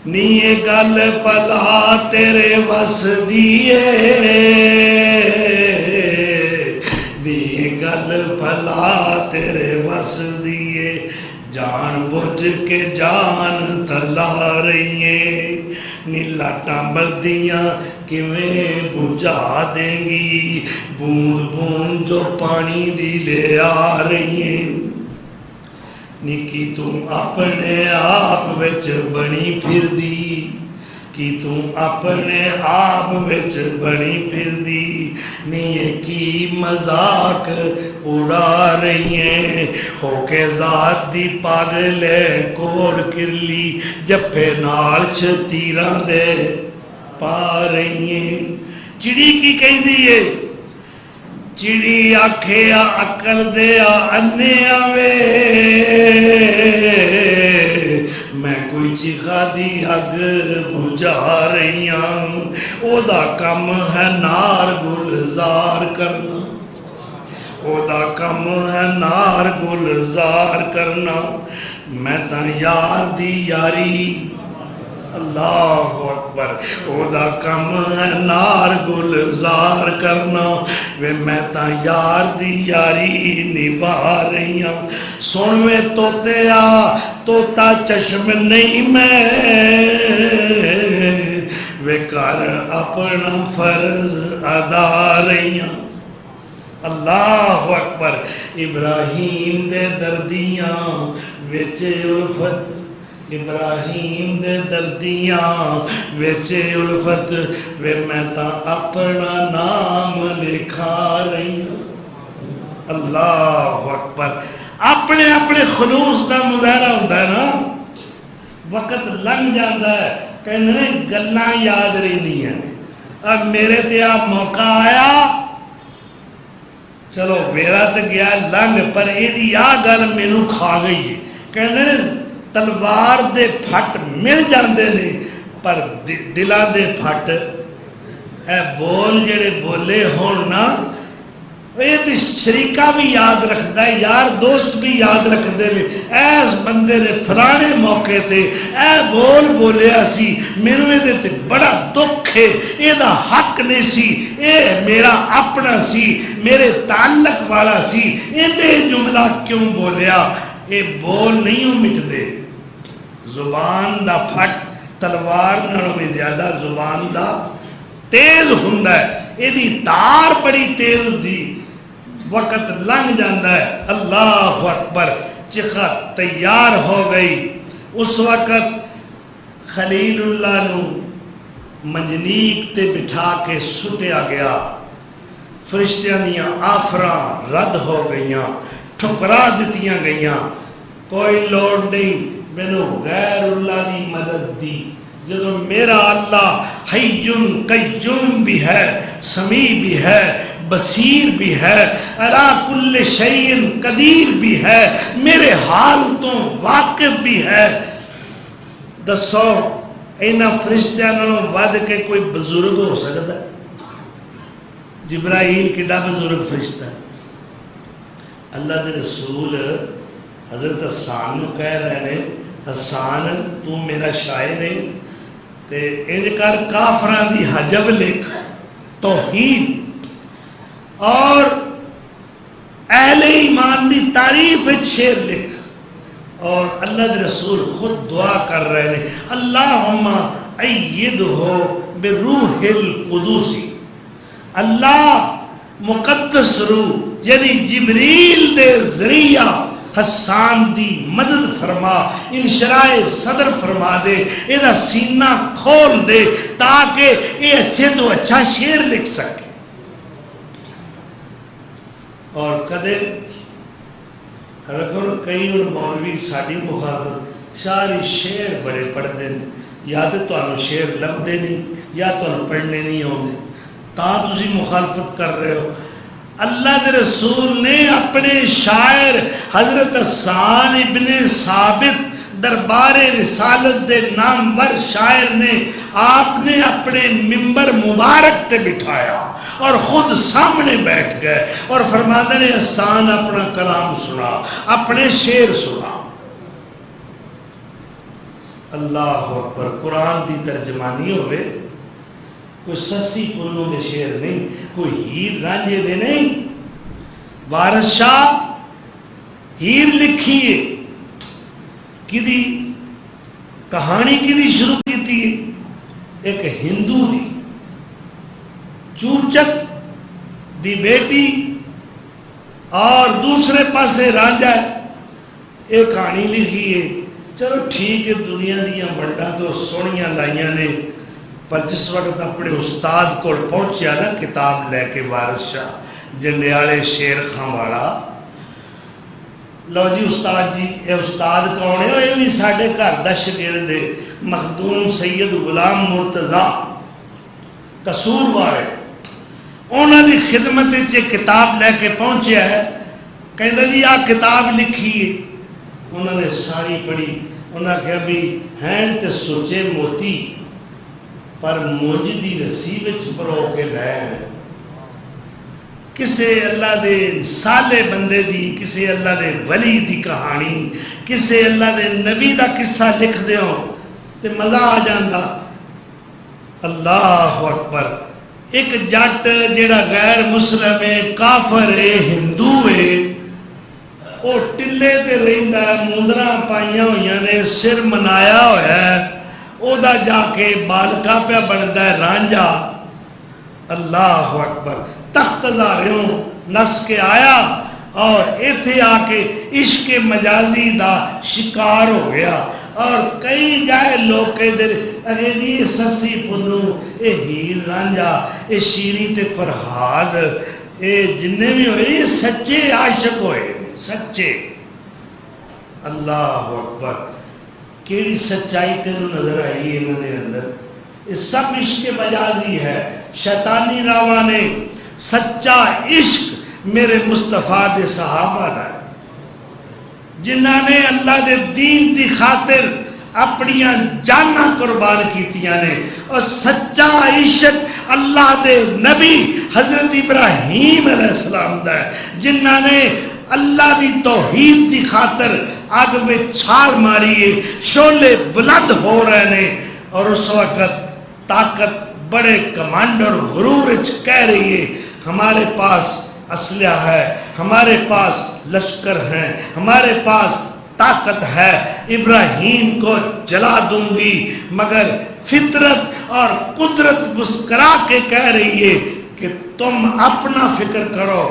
نیے گل پلا تیرے وس دیئے, نیے گل پلا تیرے وس دیئے, جان بوجھ کے جان تلا رہی ہیں. نیلا ٹامبل دیاں کیویں بجھا دیں گی, بوند بوند جو پانی دی لے آ رہی ہیں. نکی تم اپنے آپ وچ بنی پھر دی, کی تم اپنے آپ وچ بنی پھر دی. نیے کی مذاق اڑا رہی ہیں, ہو کے ذات دی پاگل کوڑ کرلی, جپے نال تیراں دے پا رہی ہیں. چڑی کی کہیں دیئے, چڑی آکھے عقل دیا انے آوے, میں کوئی چیخا دی اگ بجھا رہی ہوں. او دا کم ہے نار گلزار کرنا, او دا کم ہے نار گلزار کرنا. میں تا یار دی یاری, اللہ اکبر, او دا کم ہے نار گلزار کرنا. وے میں تا یار دی یاری نبھا رہی ہوں. سن وے توتے آ توتا چشم نہیں میں, وے کر اپنا فرض ادا رہی ہوں. اللہ اکبر. ابراہیم دے دردیاں وچ الفت, ابراہیم دے دردیاں وچ الفت, وے میں تا اپنا نام لکھا رہی ہوں. اللہ اکبر. اپنے اپنے خلوص دا مظاہرہ ہوتا ہے نا, وقت لنگ جاتا ہے, کہندے نے گلاں یاد رہندیاں نے. اب میرے تے آ موقع آیا, چلو ویلا تے گیا لنگ, پر یہ دی آ گل مینوں کھا گئی ہے. کہندے نے تلوار دے پھٹ مل جاندے نے, پر دلاں دے پھٹ, اے بول جڑے بولے ہون نا, یہ تو شریکہ بھی یاد رکھتا ہے، یار دوست بھی یاد رکھتے ہیں، ایس بندے نے فلانے موقع تے اے بول بولیا سی، میرے تے بڑا دکھ ہے، یہ دا حق نہیں سی، یہ میرا اپنا سی، میرے تعلق والا سی، انہیں جملہ کیوں بولیا؟ یہ بول نہیں ہو مٹ دے، زبان دا پھٹ تلوار نالوں میں زیادہ زبان دا تیز ہوندا ہے، یہ دی تار بڑی تیز ہوندی، وقت لنگ جاندہ ہے، اللہ اکبر، چخا تیار ہو گئی۔ اس وقت خلیل اللہ نو منجنیق تے بٹھا کے سٹیا گیا، فرشتیاں دیاں آفراں رد ہو گئیاں، ٹھکرا دتیاں گئیاں، کوئی لوڑ نہیں مینو غیر اللہ دی مدد دی، جدو میرا اللہ حیٌ قیوم بھی ہے، سمیع بھی ہے، بصیر بھی ہے، علی کل شیء قدیر بھی ہے، میرے حال تو واقف بھی ہے۔ دسو اینا فرشتیاں نالوں ود کے کوئی بزرگ ہو سکتا ہے؟ جبرائیل کڈا بزرگ فرشتہ ہے، اللہ دے رسول حضرت حسان نو کہہ رہے ہیں حسان تو میرا شاعر ہے تے اذکر کافران دی حجب لکھ، توحید اور اہل ایمان دی تعریف شعر لکھ، اور اللہ دے رسول خود دعا کر رہے ہیں اللہم ایدہو بروح القدس، اللہ مقدس روح یعنی جبریل دے ذریعہ حسان دی مدد فرما، انشراح صدر فرما دے، ایدہ سینہ کھول دے تاکہ یہ اچھے تو اچھا شعر لکھ سکے۔ اور کدے رکھو کئی مولوی ساڑی مخالفت ساری شعر بڑے پڑھتے ہیں، یا تو انہوں شعر لبدے نہیں یا تو انہوں پڑھنے نہیں ہوندے، تاں تسی مخالفت کر رہے ہو۔ اللہ دے رسول نے اپنے شاعر حضرت حسان ابن ثابت دربار رسالت دے نامور شاعر نے آپ نے اپنے ممبر مبارک تے بٹھایا اور خود سامنے بیٹھ گئے اور فرماتے نے حسان اپنا کلام سنا، اپنے شعر سنا۔ اللہ اکبر، قرآن دی ترجمانی ہوئے، کوئی سسی پلوں دے شعر نہیں، کوئی ہیر رانجے دے نہیں۔ وارث شاہ ہیر لکھیے کدی کہانی کدی شروع کی تھی، ایک ہندو دی چوچک دی بیٹی اور دوسرے پاسے رانجا ایک کہانی لکھیے، چلو ٹھیک ہے، دنیا دیاں ونڈاں تو سونیاں لائیاں نے، پر جس وقت اپنے استاد کو پہنچیا نا کتاب لے کے وارث شاہ جنڈیالے شیر خان والا، لو جی استاد جی، اے استاد کون ہے؟ یہ بھی ساڑھے گھر دا شاگرد ہے، مخدوم سید غلام مرتضیٰ قصور والے، انہوں نے خدمت چے کتاب لے کے پہنچیا ہے، کہندہ جی آ کتاب لکھی ہے، انہوں نے ساری پڑھی، انہوں نے کہا بھی ہیں تے سوچے موتی پر مونج دی رسی وچ پرو کے لائے، کسے اللہ دے سالے بندے دی، کسے اللہ دے ولی دی کہانی، کسے اللہ دے نبی دا قصہ لکھ دے ہوں تے مزہ آ جاندہ۔ اللہ اکبر، ایک جٹ جیڑا غیر مسلم ہے، کافر ہے، ہندو ہے، وہ ٹلے تے رہندہ ہے، مندرہ پائیاں ہویاں نے، سر منایا ہویا ہے، او دا جا کے بالکا پہ بندہ ہے رانجا۔ اللہ اکبر، تخت زاریوں نس کے آیا اور ایتھے آ کے عشق مجازی دا شکار ہو گیا، اور کئی جائے لوگ کہہ دے اگے جی سسی پنو، اے ہیر رانجا، اے شیری تے فرہاد، اے جننے بھی ہوئے یہ سچے عاشق ہوئے، سچے۔ اللہ اکبر، کیڑی سچائی تینوں نظر آئی انہوں نے اندر؟ یہ سب عشق مجازی ہے، شیطانی راواں نے سچا عشق میرے مصطفیٰ دے صحابہ دا، جنہاں نے اللہ دے دین دی خاطر اپنی جانا قربان کیتیاں نے، اور سچا عشق اللہ دے نبی حضرت ابراہیم علیہ السلام دا ہے، جنہ نے اللہ دی توحید دی خاطر اگ میں چھال ماری ہے، شعلے بلند ہو رہے نے، اور اس وقت طاقت بڑے کمانڈر غرور کہہ رہی ہے ہمارے پاس اسلحہ ہے، ہمارے پاس لشکر ہیں، ہمارے پاس طاقت ہے، ابراہیم کو جلا دوں گی، مگر فطرت اور قدرت مسکرا کے کہہ رہی ہے کہ تم اپنا فکر کرو،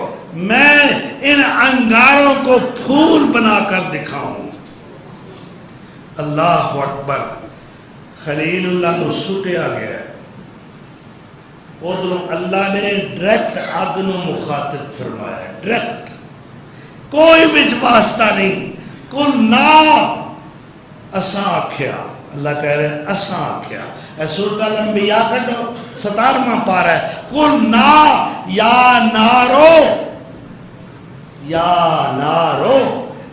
میں ان انگاروں کو پھول بنا کر دکھاؤں۔ اللہ اکبر۔ خلیل اللہ نو سٹیا گیا، ادھر اللہ نے ڈائریکٹ اگ نو مخاطب فرمایا، ڈائریکٹ، کوئی بچ واسطہ نہیں۔ کل نا اساں آکھیا، اللہ کہہ رہے اساں آکھیا، اے سورۃ الانبیاء کھڑو 17واں پارہ ہے، کل نا یا نارو، یا نارو،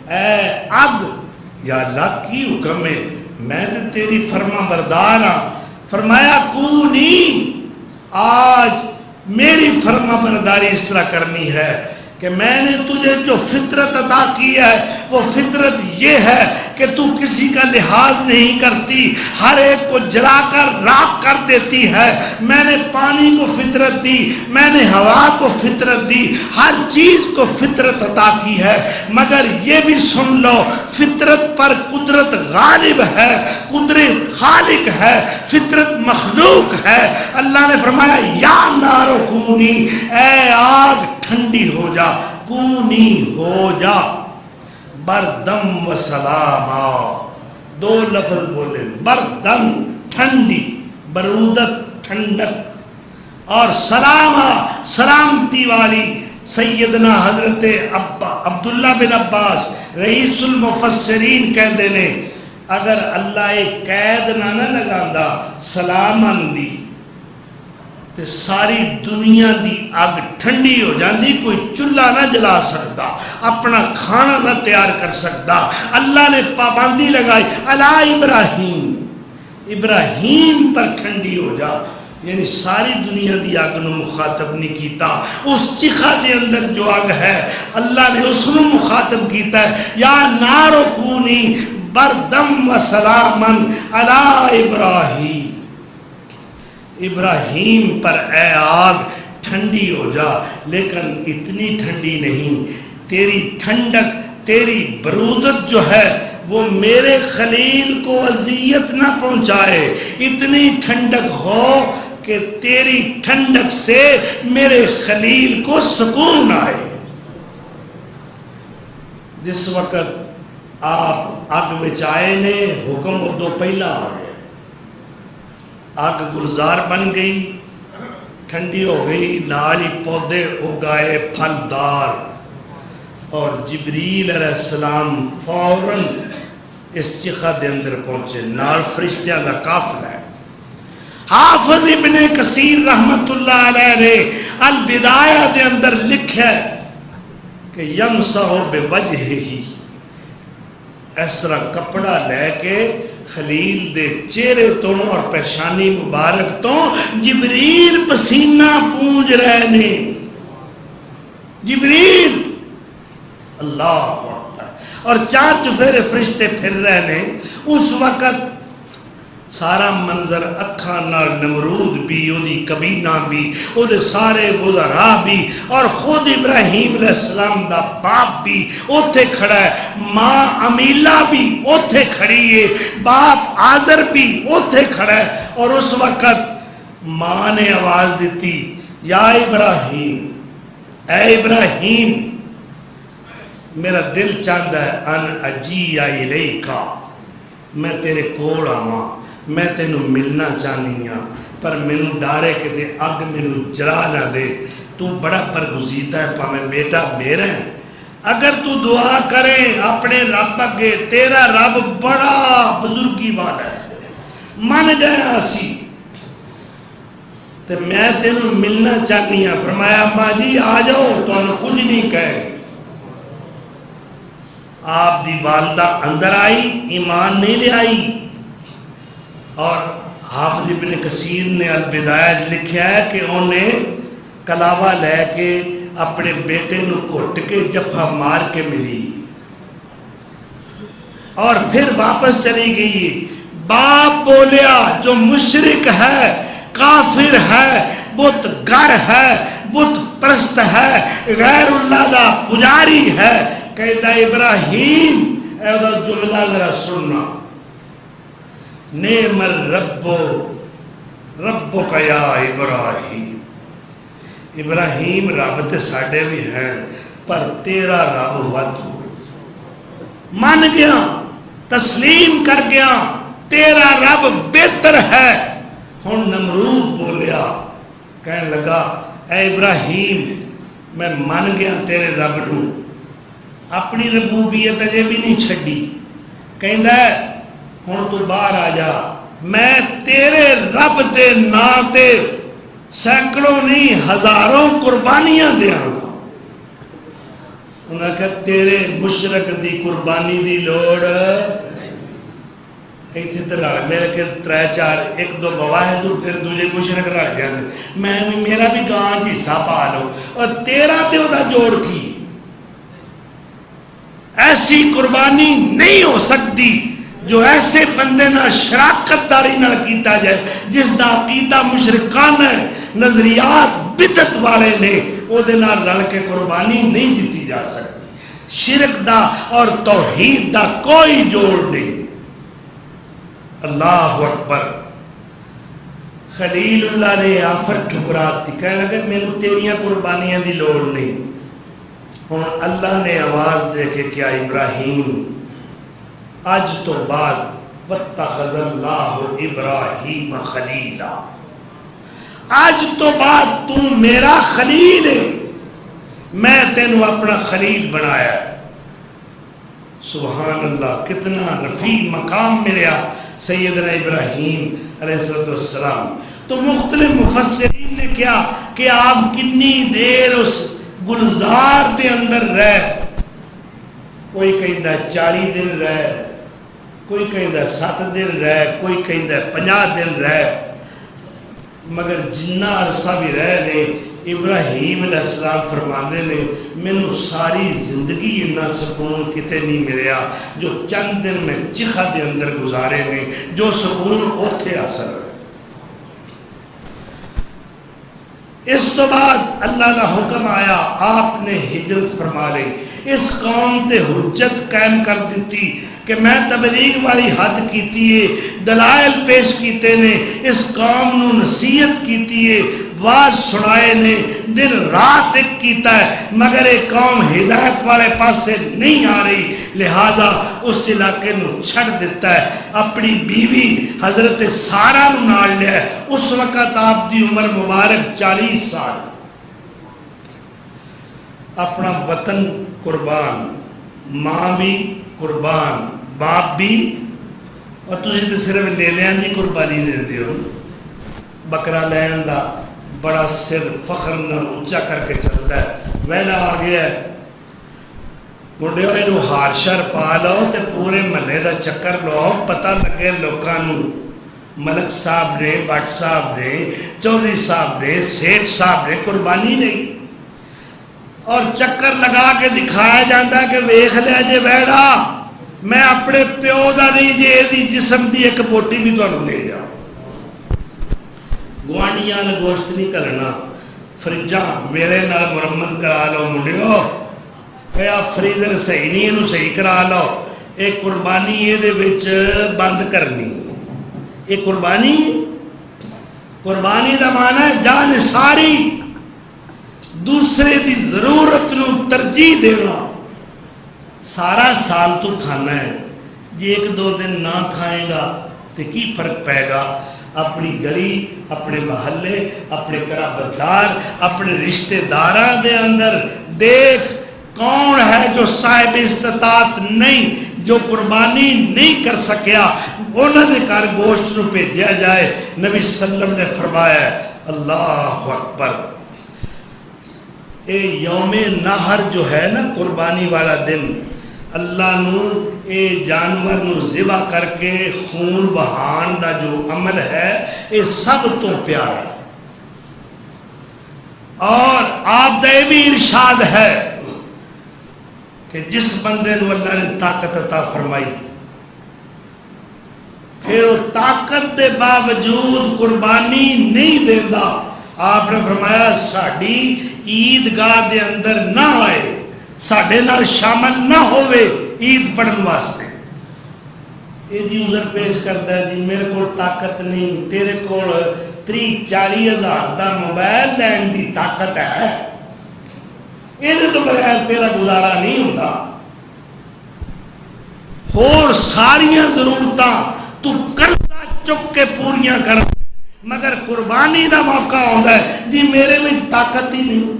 اے اگ، یا اللہ کی حکم ہے، میں تو تیری فرما بردار ہاں، فرمایا کونی، آج میری فرما برداری اس طرح کرنی ہے کہ میں نے تجھے جو فطرت عطا کی ہے وہ فطرت یہ ہے کہ تو کسی کا لحاظ نہیں کرتی، ہر ایک کو جلا کر راکھ کر دیتی ہے۔ میں نے پانی کو فطرت دی، میں نے ہوا کو فطرت دی، ہر چیز کو فطرت عطا کی ہے، مگر یہ بھی سن لو فطرت پر قدرت غالب ہے، قدرت خالق ہے، فطرت مخلوق ہے۔ اللہ نے فرمایا یا نارو کونی، اے آگ ٹھنڈی ہو جا، کونی ہو جا، بردم و سلاما، دو لفظ بولے، بردم ٹھنڈی، برودت ٹھنڈک، اور سلاما سلامتی والی۔ سیدنا حضرت عبداللہ بن عباس رئیس المفسرین کہہ دینے اگر اللہ ایک قید نہ لگاندا سلامن دی تے ساری دنیا دی اگ ٹھنڈی ہو جاندی، کوئی چولہا نہ جلا سکتا، اپنا کھانا نہ تیار کر سکتا۔ اللہ نے پابندی لگائی علی ابراہیم، ابراہیم پر ٹھنڈی ہو جا، یعنی ساری دنیا دی اگ نو مخاطب نہیں کیتا، اس چیخا دے اندر جو اگ ہے اللہ نے اس نو مخاطب کیتا ہے، یا نارو کونی بردم و سلامن علی ابراہیم، ابراہیم پر اے آگ ٹھنڈی ہو جا، لیکن اتنی ٹھنڈی نہیں، تیری ٹھنڈک، تیری برودت جو ہے وہ میرے خلیل کو اذیت نہ پہنچائے، اتنی ٹھنڈک ہو کہ تیری ٹھنڈک سے میرے خلیل کو سکون آئے۔ جس وقت آپ اگ وچ آئے نے حکم ادو پہلا آ گیا، اگ گلزار بن گئی، ٹھنڈی ہو گئی، نال ہی پودے اگائے پھلدار، اور جبریل علیہ السلام فوراً اس چیخا دے اندر پہنچے، نال فرشتیاں دا قافلہ ہے۔ حافظ ابن کثیر رحمت اللہ علیہ نے البدایہ دے اندر لکھا ہے کہ یمسح بوجہہ، اس طرح کپڑا لے کے خلیل دے چہرے تو اور پیشانی مبارک تو جبریل پسینہ پونج رہے نے، جبریل، اللہ اکبر، اور چار چفیرے فرشتے پھر رہے نے۔ اس وقت سارا منظر اکھاں نال نمرود بھی، او دی کبینہ بھی، او دے سارے وزراء بھی، اور خود ابراہیم علیہ السلام دا باپ بھی اوتھے کھڑا ہے، ماں امیلہ بھی اوتھے کھڑی ہے، باپ آذر بھی اوتھے کھڑا ہے، اور اس وقت ماں نے آواز دیتی یا ابراہیم، اے ابراہیم، میرا دل چاہتا ہے ان اجی الیکا، میں تیرے کول آواں، میں تینوں ملنا چاہنی ہاں، پر مینوں ڈارے کہ تے اگ مینوں جلا نہ دے، تو بڑا برگزیدہ ہے، پاویں بیٹا میرا ہے، اگر تو دعا کرے اپنے رب اگے، تیرا رب بڑا بزرگی والا ہے، من گیا اسی تے میں تینوں ملنا چاہنی ہاں۔ فرمایا ابا جی آ جاؤ، تانوں کچھ نہیں کہے گی۔ آپ دی والدہ اندر آئی، ایمان نہیں لے آئی، اور حافظ ابن کثیر نے البدایہ لکھا ہے کہ انہیں کلاوا لے کے اپنے بیٹے نو گھٹ کے جفا مار کے ملی اور پھر واپس چلی گئی. باپ بولیا جو مشرک ہے، کافر ہے، بت گر ہے، بت پرست ہے، غیر اللہ دا پجاری ہے، کہتا ابراہیم اے دا جملہ ذرا سننا، نعم الرب ربک یا ابراہیم. ابراہیم رب تے ساڈے بھی ہیں پر تیرا رب ود من گیا، تسلیم کر گیا، تیرا رب بہتر ہے. ہن نمرود بولیا، کہنے لگا اے ابراہیم میں من گیا تیرے رب نو، اپنی ربوبیت اجے بھی نہیں چھڈی. کہندا ہے ہن تو باہر آ جا، میں تیرے رب دے نام تے سینکڑوں نہیں ہزاروں قربانیاں دیاں گا. انہاں کہا تیرے مشرک دی قربانی دی لوڑ ایتھے تے رل میرے کے 3-4 1-2 گواہ تو پھر دوجے مشرک رل جاندے، میں میرا بھی گاں جی حصہ پا لو، اور تیرا تے او دا جوڑ کی. ایسی قربانی نہیں ہو سکتی جو ایسے بندے نہ شراکت داری نہ کیتا جائے جس دا عقیدہ مشرکانہ ہے، نظریات بدعت والے نے، او دے نال رل کے قربانی نہیں دیتی جا سکتی. شرک دا اور توحید دا کوئی جوڑ نہیں. اللہ اکبر. خلیل اللہ نے آفت ٹھکراتی، کہنے لگے میں تیریاں قربانیاں دی لوڑ نہیں. ہن اللہ نے آواز دے کے کیا ابراہیم آج تو بعد واتخذ اللہ ابراہیم خلیلا، آج تو بعد تو میرا خلیل ہے، میں تینوں اپنا خلیل بنایا. سبحان اللہ، کتنا رفیع مقام ملیا سیدنا ابراہیم علیہ السلام. تو مختلف مفسرین نے کیا کہ آپ کتنی دیر اس گلزار دے اندر رہ، کوئی کہندا 40 دن رہ، کوئی کہندا 7 دن رہ، کوئی کہندا 50 دن رہ، مگر جنہ عرصہ بھی رہ لے ابراہیم علیہ السلام فرماندے نے مینوں ساری زندگی اتنا سکون کتے نہیں ملیا جو چند دن میں چکھا دے اندر گزارے نے، جو سکون اوتھے حاصل ہے. اس تو بعد اللہ کا حکم آیا، آپ نے ہجرت فرما لی، اس قوم تے حجت قائم کر دیتی کہ میں تبلیغ والی حد کیتی ہے، دلائل پیش کیتے نے، اس قوم نو نصیحت کیتی ہے، واز سنائے نے، دن رات ایک کیتا ہے، مگر ایک قوم ہدایت والے پاس سے نہیں آ رہی، لہذا اس علاقے نو چھڑ دیتا ہے. اپنی بیوی حضرت سارہ نو نال لیا ہے. اس وقت آپ دی عمر مبارک 40 سال. اپنا وطن قربان، ماں بھی قربان، باپ بھی، اور تجھے تو صرف لے لیاں دی قربانی دے دیو. بکرا لین دا بڑا سر فخر نہ اونچا کر کے چلتا ہے. ویلا آ گیا ہے، مڈیو اینو ہار شر پا لو تے پورے محلے دا چکر لو، پتہ لگے لوکاں نو ملک صاحب نے، بٹ صاحب نے، چودھری صاحب نے، سیٹھ صاحب نے قربانی نہیں. اور چکر لگا کے دکھایا جاتا ہے کہ ویکھ لیا جے ویڑا میں اپنے پیو دا نہیں جے دی جسم دی ایک بوٹی بھی تانوں دے جاؤں. گوانڈیاں نے گوشت نہیں کرنا، فریجاں ویلے نال مرمت کرا لو منڈیو، یا فریزر صحیح نہیں انہوں صحیح کرا لو. ایک قربانی یہ دے وچ بند کرنی، ایک قربانی دا معنی ہے جان ساری، دوسرے دی ضرورت نو ترجیح دینا. سارا سال تو کھانا ہے، جی 1-2 دن نہ کھائے گا تو کی فرق پائے گا؟ اپنی گلی، اپنے محلے، اپنے قرابتدار، اپنے رشتہ داراں دے اندر دیکھ کون ہے جو صاحب استطاعت نہیں، جو قربانی نہیں کر سکیا، انہوں نے کر گوشت نو بھیجا جائے. نبی صلی اللہ علیہ وسلم نے فرمایا ہے اللہ اکبر. اے یوم نہر جو ہے نا قربانی والا دن، اللہ نو اے جانور نو ذبح کر کے خون بہان دا جو عمل ہے اے سب تو پیارا، اور آپ دا یہ بھی ارشاد ہے کہ جس بندے نو اللہ نے طاقت عطا فرمائی پھر وہ طاقت دے باوجود قربانی نہیں دیندا، آپ نے فرمایا ساڑی عیدگاہ دے اندر نہ آئے، ساڑھے نال شامل نہ ہوئے عید پڑھن واسطے۔ یہ جی عذر پیش کرتا ہے جی میرے کو طاقت نہیں، تیرے کو 30-40 ہزار دا موبائل لین دی طاقت ہے، یہ تو بغیر تیرا گزارا نہیں ہوتا، اور ساریاں ضرورتاں تو قرضہ چک کے پوریاں کر، مگر قربانی دا موقع ہوتا ہے جی میرے میں طاقت ہی نہیں۔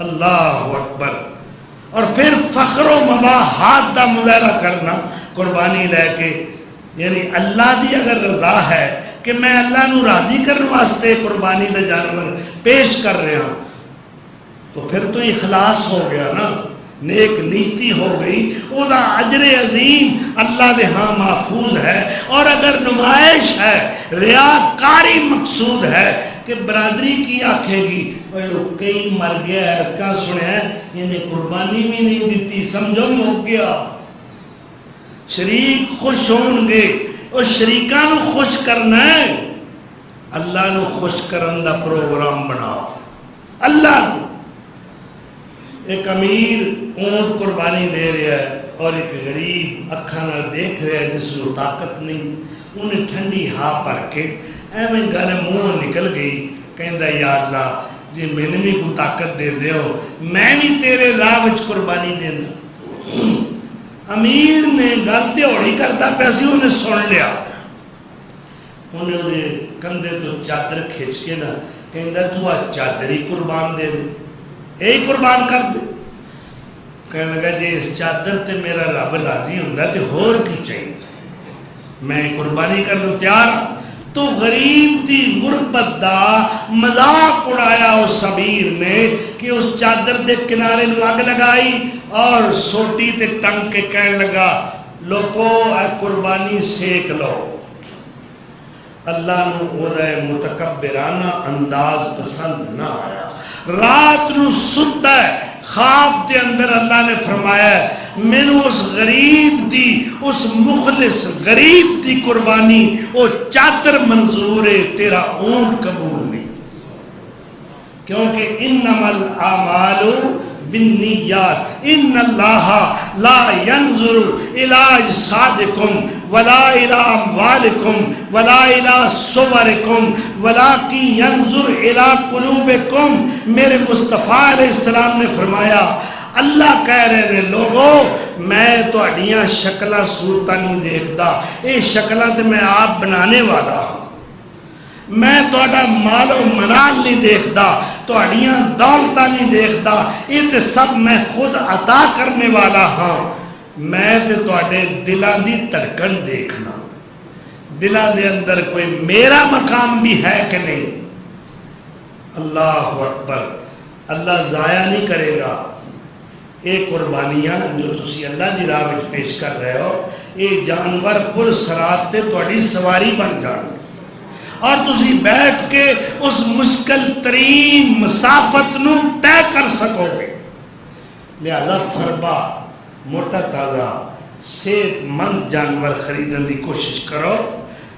اللہ اکبر۔ اور پھر فخر و مباحات دا مظاہرہ کرنا قربانی لے کے، یعنی اللہ دی اگر رضا ہے کہ میں اللہ نو راضی کرنے واسطے قربانی دا جانور پیش کر رہا ہوں تو پھر تو اخلاص ہو گیا نا، نیک نیتی ہو گئی، او دا اجر عظیم اللہ دے ہاں محفوظ ہے۔ اور اگر نمائش ہے، ریاکاری مقصود ہے کہ برادری کی آکھے گی کئی مر گیا ہے کہاں سنے ہیں انہیں قربانی بھی نہیں دیتی، سمجھو مک گیا، شریک خوش ہون گے، اور شریکاں نو خوش کرنا ہے، اللہ نو خوش کرن دا پروگرام بناؤ۔ اللہ ایک امیر اونٹ قربانی دے رہا ہے اور ایک غریب اکھاں نال دیکھ رہا ہے جس کو طاقت نہیں، انہیں ٹھنڈی ہاں پر کے ایویں گل منہ نکل گئی، کہندا یا اللہ جی میں نے بھی کوئی طاقت دے دیو میں بھی تیرے راہ وچ قربانی دیندا۔ امیر نے گل تہوڑی کرتا پیا سی، انہیں سن لیا، انہیں وہ کندھے تو چادر کھچ کے نا کہندا تو آ چادر ہی قربان دے دے، یہی قربان کر دے۔ کہنے لگا جی اس چادر تے میرا رب راضی ہوندا تے ہور کی چاہیے، میں قربانی کرنے تیار ہوں۔ تو غریب دی غربت دا مذاق اڑایا اس امیر نے کہ اس چادر دے کنارے نو اگ لگائی اور سوٹی تے ٹنگ کے کہنے لگا لوگو اے قربانی سیک لو۔ اللہ نو او دا متکبرانہ انداز پسند نہ آیا، رات نو ستا ہے، خواب دے اندر اللہ نے فرمایا ہے میں نے اس غریب دی، اس مخلص غریب دی قربانی وہ چادر منظور ہے، تیرا اونٹ قبول نہیں، کیونکہ انما الاعمال بالنیات ان اللہ لا ينظر الى اجسادکم ولا الى اموالکم ولا الى صورکم ولکن ينظر الى قلوبکم۔ میرے مصطفیٰ علیہ السلام نے فرمایا اللہ کہہ رہے ہیں لوگو میں تو اڈیاں شکلہ صورتہ نہیں دیکھتا، یہ شکلہ تے میں آپ بنانے والا ہوں، میں تو اڈا مال و منال نہیں دیکھتا، تو اڈیاں دولتہ نہیں دیکھتا، یہ تے سب میں خود عطا کرنے والا ہوں، میں تے تو اڈے دلہ دی تڑکن دیکھنا، دلہ دے اندر کوئی میرا مقام بھی ہے کہ نہیں۔ اللہ اکبر۔ اللہ ضائع نہیں کرے گا یہ قربانیاں جو تسی اللہ دی راہ وچ پیش کر رہے ہو، یہ جانور پر سرات تے تہاڈی سواری بن جان گے اور تسی بیٹھ کے اس مشکل ترین مسافت نو طے کر سکو گے۔ لہذا فربا موٹا تازہ صحت مند جانور خریدن دی کوشش کرو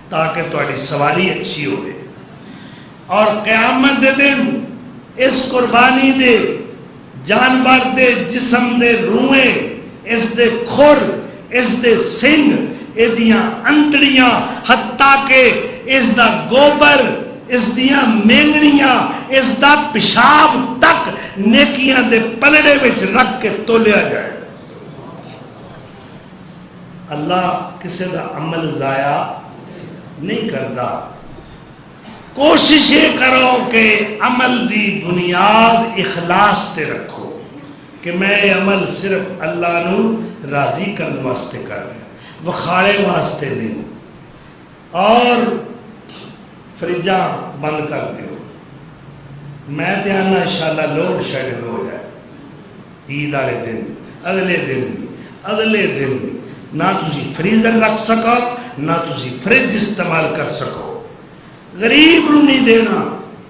تاکہ تہاڈی سواری اچھی ہوئے، اور قیامت دے دن اس قربانی دے جانور دے جسم دے روئیں، اس دے کھر، اس دے سنگ، اس دیاں انتڑیاں، حتیٰ کہ اس دا گوبر، اس دیاں مینگڑیاں، اس دا پیشاب تک نیکیاں دے پلڑے وچ رکھ کے تولیا جائے۔ اللہ کسی دا عمل ضائع نہیں کرتا۔ کوشش یہ کرو کہ عمل دی بنیاد اخلاص تے رکھو کہ میں عمل صرف اللہ نو راضی کرنے واسطے کر رہا ہوں، وکھاڑے واسطے نہیں۔ اور فریجاں بند کر دیو، میں دھیانہ انشاءاللہ لوڈ شیڈنگ ہو جائے عید والے دن، اگلے دن بھی نہ تسی فریزر رکھ سکو نہ تسی فریج استعمال کر سکو. غریب نو نہیں دینا.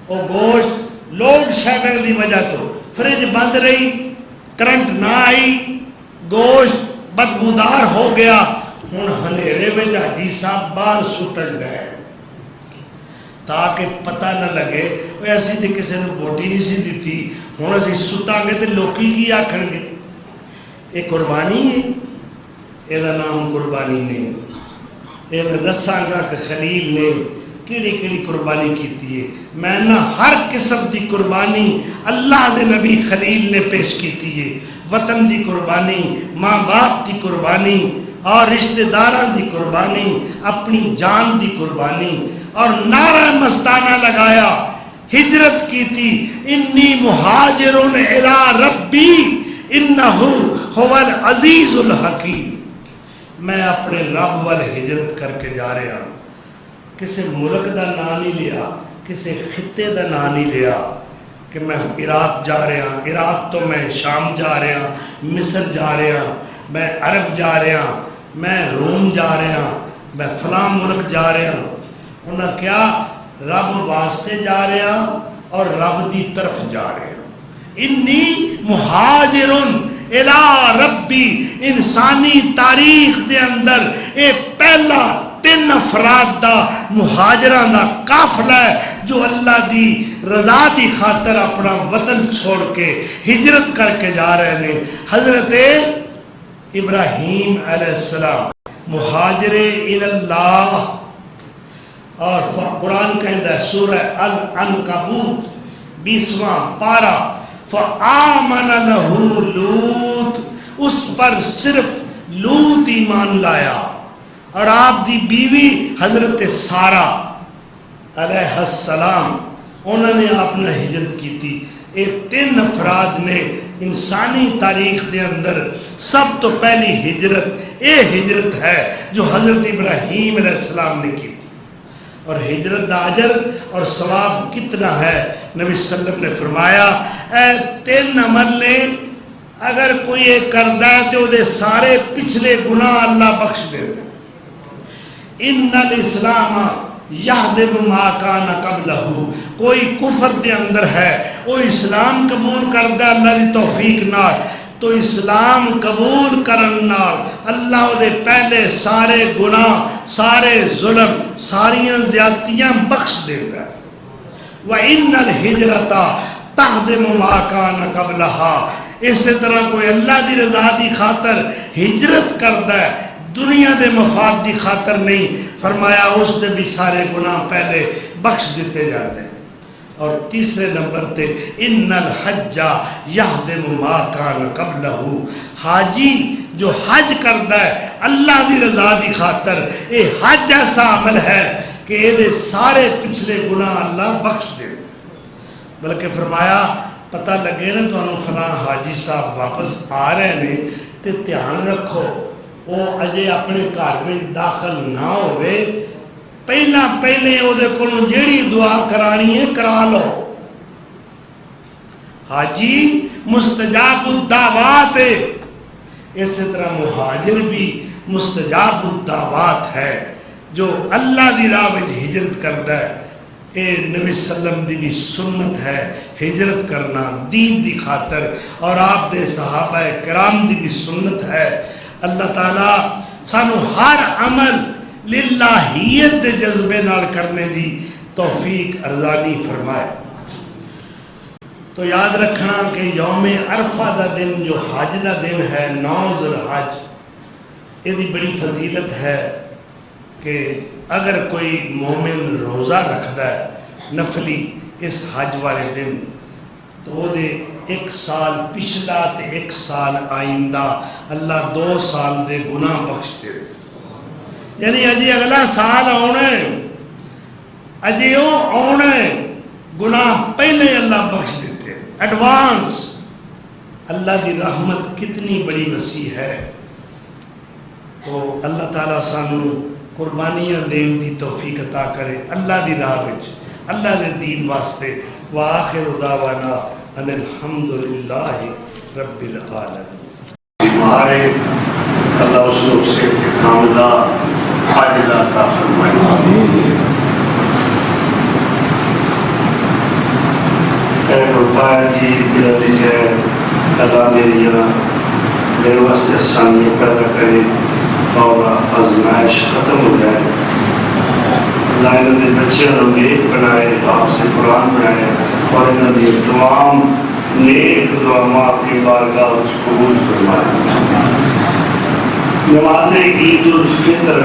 وہ گوشت لوڈ شیڈنگ دی وجہ تو فریج بند رہی، کرنٹ نہ آئی، گوشت بدبودار ہو گیا. ہن ہنیرے میں حاجی صاحب باہر سٹن ڈے تاکہ پتہ نہ لگے وہ ایسی تے کسی نے بوٹی نہیں سی دیتی، ہن اسی سٹاں گے تے لوکی کی آکھن گے. یہ قربانی ہے، یہ نام قربانی نہیں. یہ میں دساں گا کہ خلیل نے کیڑی قربانی کیتی ہے. میں نہ ہر قسم دی قربانی اللہ دے نبی خلیل نے پیش کیتی ہے. وطن دی قربانی، ماں باپ دی قربانی اور رشتہ داراں دی قربانی، اپنی جان دی قربانی. اور نعرہ مستانہ لگایا، ہجرت کی تھی. انی مہاجرن الی ربی انہ هو العزیز الحکیم. میں اپنے رب وال ہجرت کر کے جا رہا ہوں. کسی ملک دا نام نہیں لیا، کسی خطے دا نام نہیں لیا کہ میں عراق جا رہا ہوں، عراق تو میں شام جا رہا ہوں، مصر جا رہا ہوں، میں عرب جا رہا ہوں، میں روم جا رہا ہوں، میں فلاں ملک جا رہا ہوں. انہاں کیا رب واسطے جا رہا ہوں اور رب دی طرف جا رہا ہوں. انی مہاجرن الی ربی. انسانی تاریخ دے اندر اے پہلا 3 افراد دا مہاجران دا قافلہ ہے جو اللہ دی رضا دی خاطر اپنا وطن چھوڑ کے ہجرت کر کے جا رہے ہیں. حضرت ابراہیم علیہ السلام مہاجر اللہ. اور قرآن کہتا ہے سورہ العنکبوت 20واں پارہ، فآمن لہ لوط. اس پر صرف لوط ایمان لایا اور آپ دی بیوی حضرت سارہ علیہ السلام انہوں نے اپنا ہجرت کی تھی. یہ 3 افراد نے انسانی تاریخ دے اندر سب تو پہلی ہجرت یہ ہجرت ہے جو حضرت ابراہیم علیہ السلام نے کی تھی. اور ہجرت دا اجر اور ثواب کتنا ہے. نبی صلی اللہ علیہ وسلم نے فرمایا اے 3 عمل نے اگر کوئی ایک کردہ ہے تو دے سارے پچھلے گناہ اللہ بخش دیتے. ان الاسلام یہدم ما کان قبلہ. کوئی کفر دے اندر ہے وہ اسلام قبول کردہ اللہ دی توفیق نال تو اسلام قبول کرن نال اللہ دے پہلے سارے گناہ، سارے ظلم، ساریاں زیادتیاں بخش دیتا ہے. وَإِنَّ الْحِجْرَةَ تَهْدِمُ مَا كَانَ قَبْلَهَا. اسی طرح کوئی اللہ دی رضا دی خاطر ہجرت کرتا ہے، دنیا دے مفاد دی خاطر نہیں. فرمایا اس دے بھی سارے گناہ پہلے بخش دیتے جاتے ہیں. اور تیسرے نمبر تے ان الحج یہدم ما کان قبلہ. حاجی جو حج کرتا ہے اللہ دی رضا دی خاطر، یہ حج ایسا عمل ہے کہ یہ سارے پچھلے گناہ اللہ بخش دے. بلکہ فرمایا پتہ لگے نا تو انہوں فلاں حاجی صاحب واپس آ رہے ہیں تے دھیان رکھو وہ اجے اپنے گھر میں داخل نہ ہوئے، پہلے وہ دے کولوں جیڑی دعا کرانی ہے کرا لو. حاجی مستجاب الدعوات ہے. اسی طرح مہاجر بھی مستجاب الدعوات ہے جو اللہ دی راہ وچ ہجرت کرتا ہے. اے نبی صلی اللہ علیہ وسلم دی بھی سنت ہے ہجرت کرنا دین دی خاطر، اور آپ دے صحابہ کرام دی بھی سنت ہے. اللہ تعالیٰ سانو ہر عمل للہیت دے جذبے نال کرنے دی توفیق ارزانی فرمائے. تو یاد رکھنا کہ یوم عرفہ دا دن جو حج دا دن ہے 9 ذوالحج، یہ دی بڑی فضیلت ہے کہ اگر کوئی مومن روزہ رکھدا ہے نفلی اس حج والے دن تو وہ دے 1 سال پچھلا تے 1 سال آئندہ اللہ 2 سال دے گناہ بخش دے. یعنی اجی اگلا سال آنا ہے، اجی وہ آنا ہے، گناہ پہلے اللہ بخش دیتے ایڈوانس. اللہ دی رحمت کتنی بڑی وسیع ہے. تو اللہ تعالیٰ سانو قربانیاں دین دی توفیق عطا کرے اللہ دی راہ وچ، اللہ دے دین واسطے. وآخر دعوانا ان الحمدللہ رب العالمین. ہمارے اللہ اس کو صحت کاملہ عاجلہ عطا فرمائے. روپا جی دل لکھے اللہ میرے واسطے آسانی پیدا کرے اور آزمائش ختم ہو جائے. اللہ انہوں نے بچے نیک بنائے, حافظ قرآن بنائے اور انہوں نے تمام نیک دعا اپنی بارگاہ قبول فرمائے. نماز عید الفطر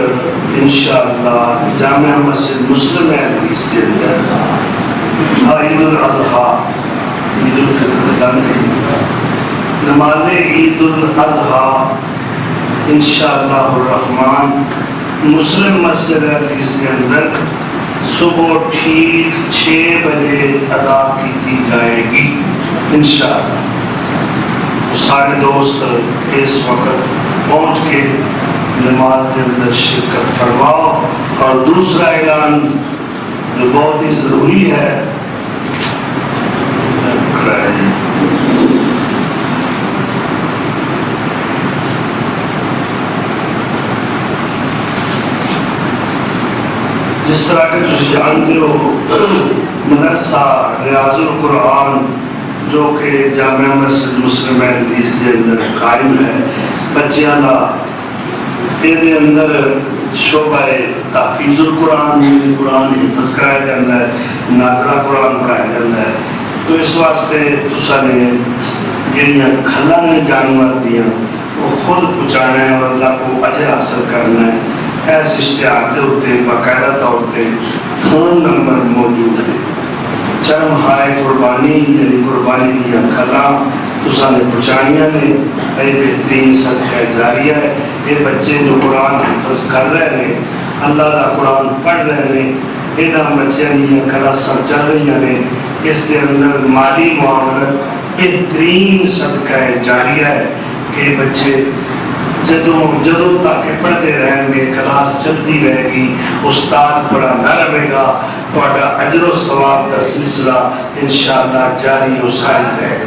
انشاءاللہ جامع مسجد مسلم حدیث کے اندر عید الاضحیٰ عید الفطر نماز عید الاضحیٰ انشاءاللہ الرحمن مسلم مسجد حدیث کے اندر صبح ٹھیک 6 بجے ادا کی جائے گی انشاءاللہ. سارے دوست اس وقت پہنچ کے نماز کے اندر شرکت فرماؤ. اور دوسرا اعلان جو بہت ہی ضروری ہے, جس طرح کہ تم جانتے ہو مدرسہ ریاض القرآن جو کہ جامع مسجد مسلم حدیث کے اندر قائم ہے, بچیاں دا یہ اندر شعبہ تحفیظ القرآن قرآن حفظ کرایا جاتا ہے, ناظرہ قرآن پڑھایا جاتا ہے. تو اس واسطے تسا نے جہاں کھلاں نے جانور دیا وہ خود پہنچانا ہے اور اللہ کو اجر حاصل کرنا ہے. اس اشتہار کے اتنے باقاعدہ طور پہ فون نمبر موجود ہے. چرم ہائے قربانی یعنی قربانی دیا کھلاں تسا نے پہنچانیاں نے. یہ بہترین صدقہ جاریہ ہے. یہ بچے جو قرآن حفظ کر رہے ہیں, اللہ کا قرآن پڑھ رہے ہیں, یہاں بچیاں دیا کلاساں چل رہی ہیں. اس کے اندر مالی معاونت بہترین صدقہ جاریہ ہے کہ بچے جدوں تک پڑھتے رہیں گے, کلاس چلتی رہے گی, استاد پڑھاتا رہے گا, تہاڈا اجر و ثواب کا سلسلہ انشاءاللہ جاری و ساری رہے گا.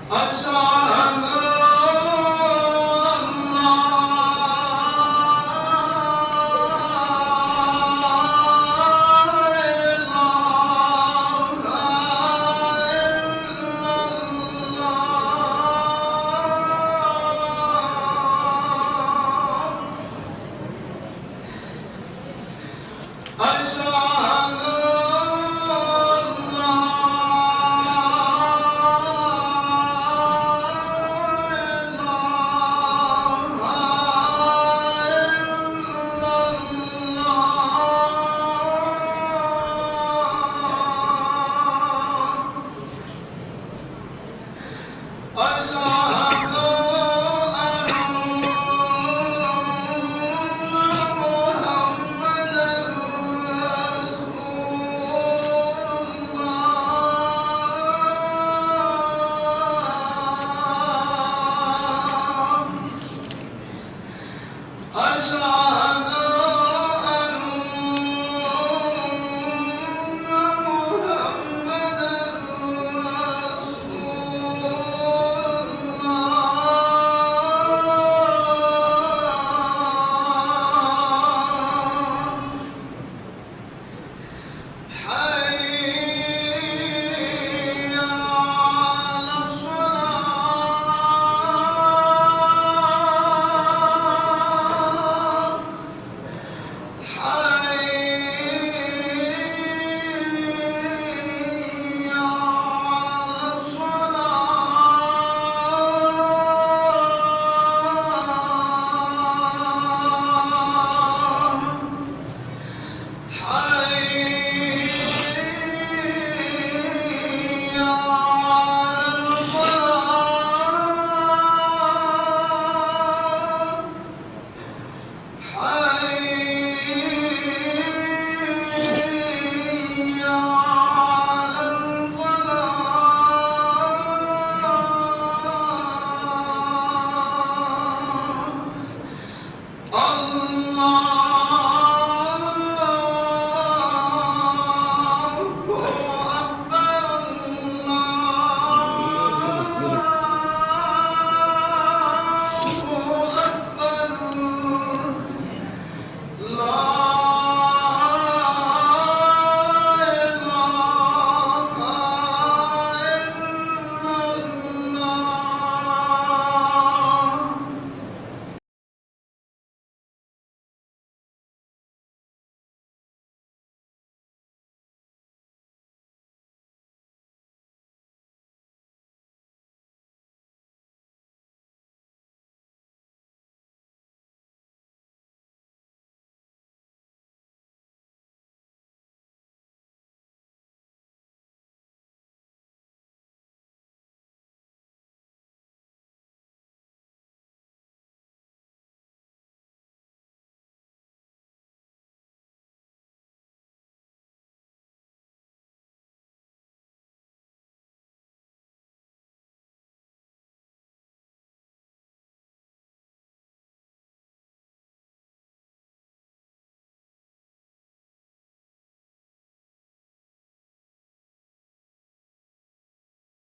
I'm sorry.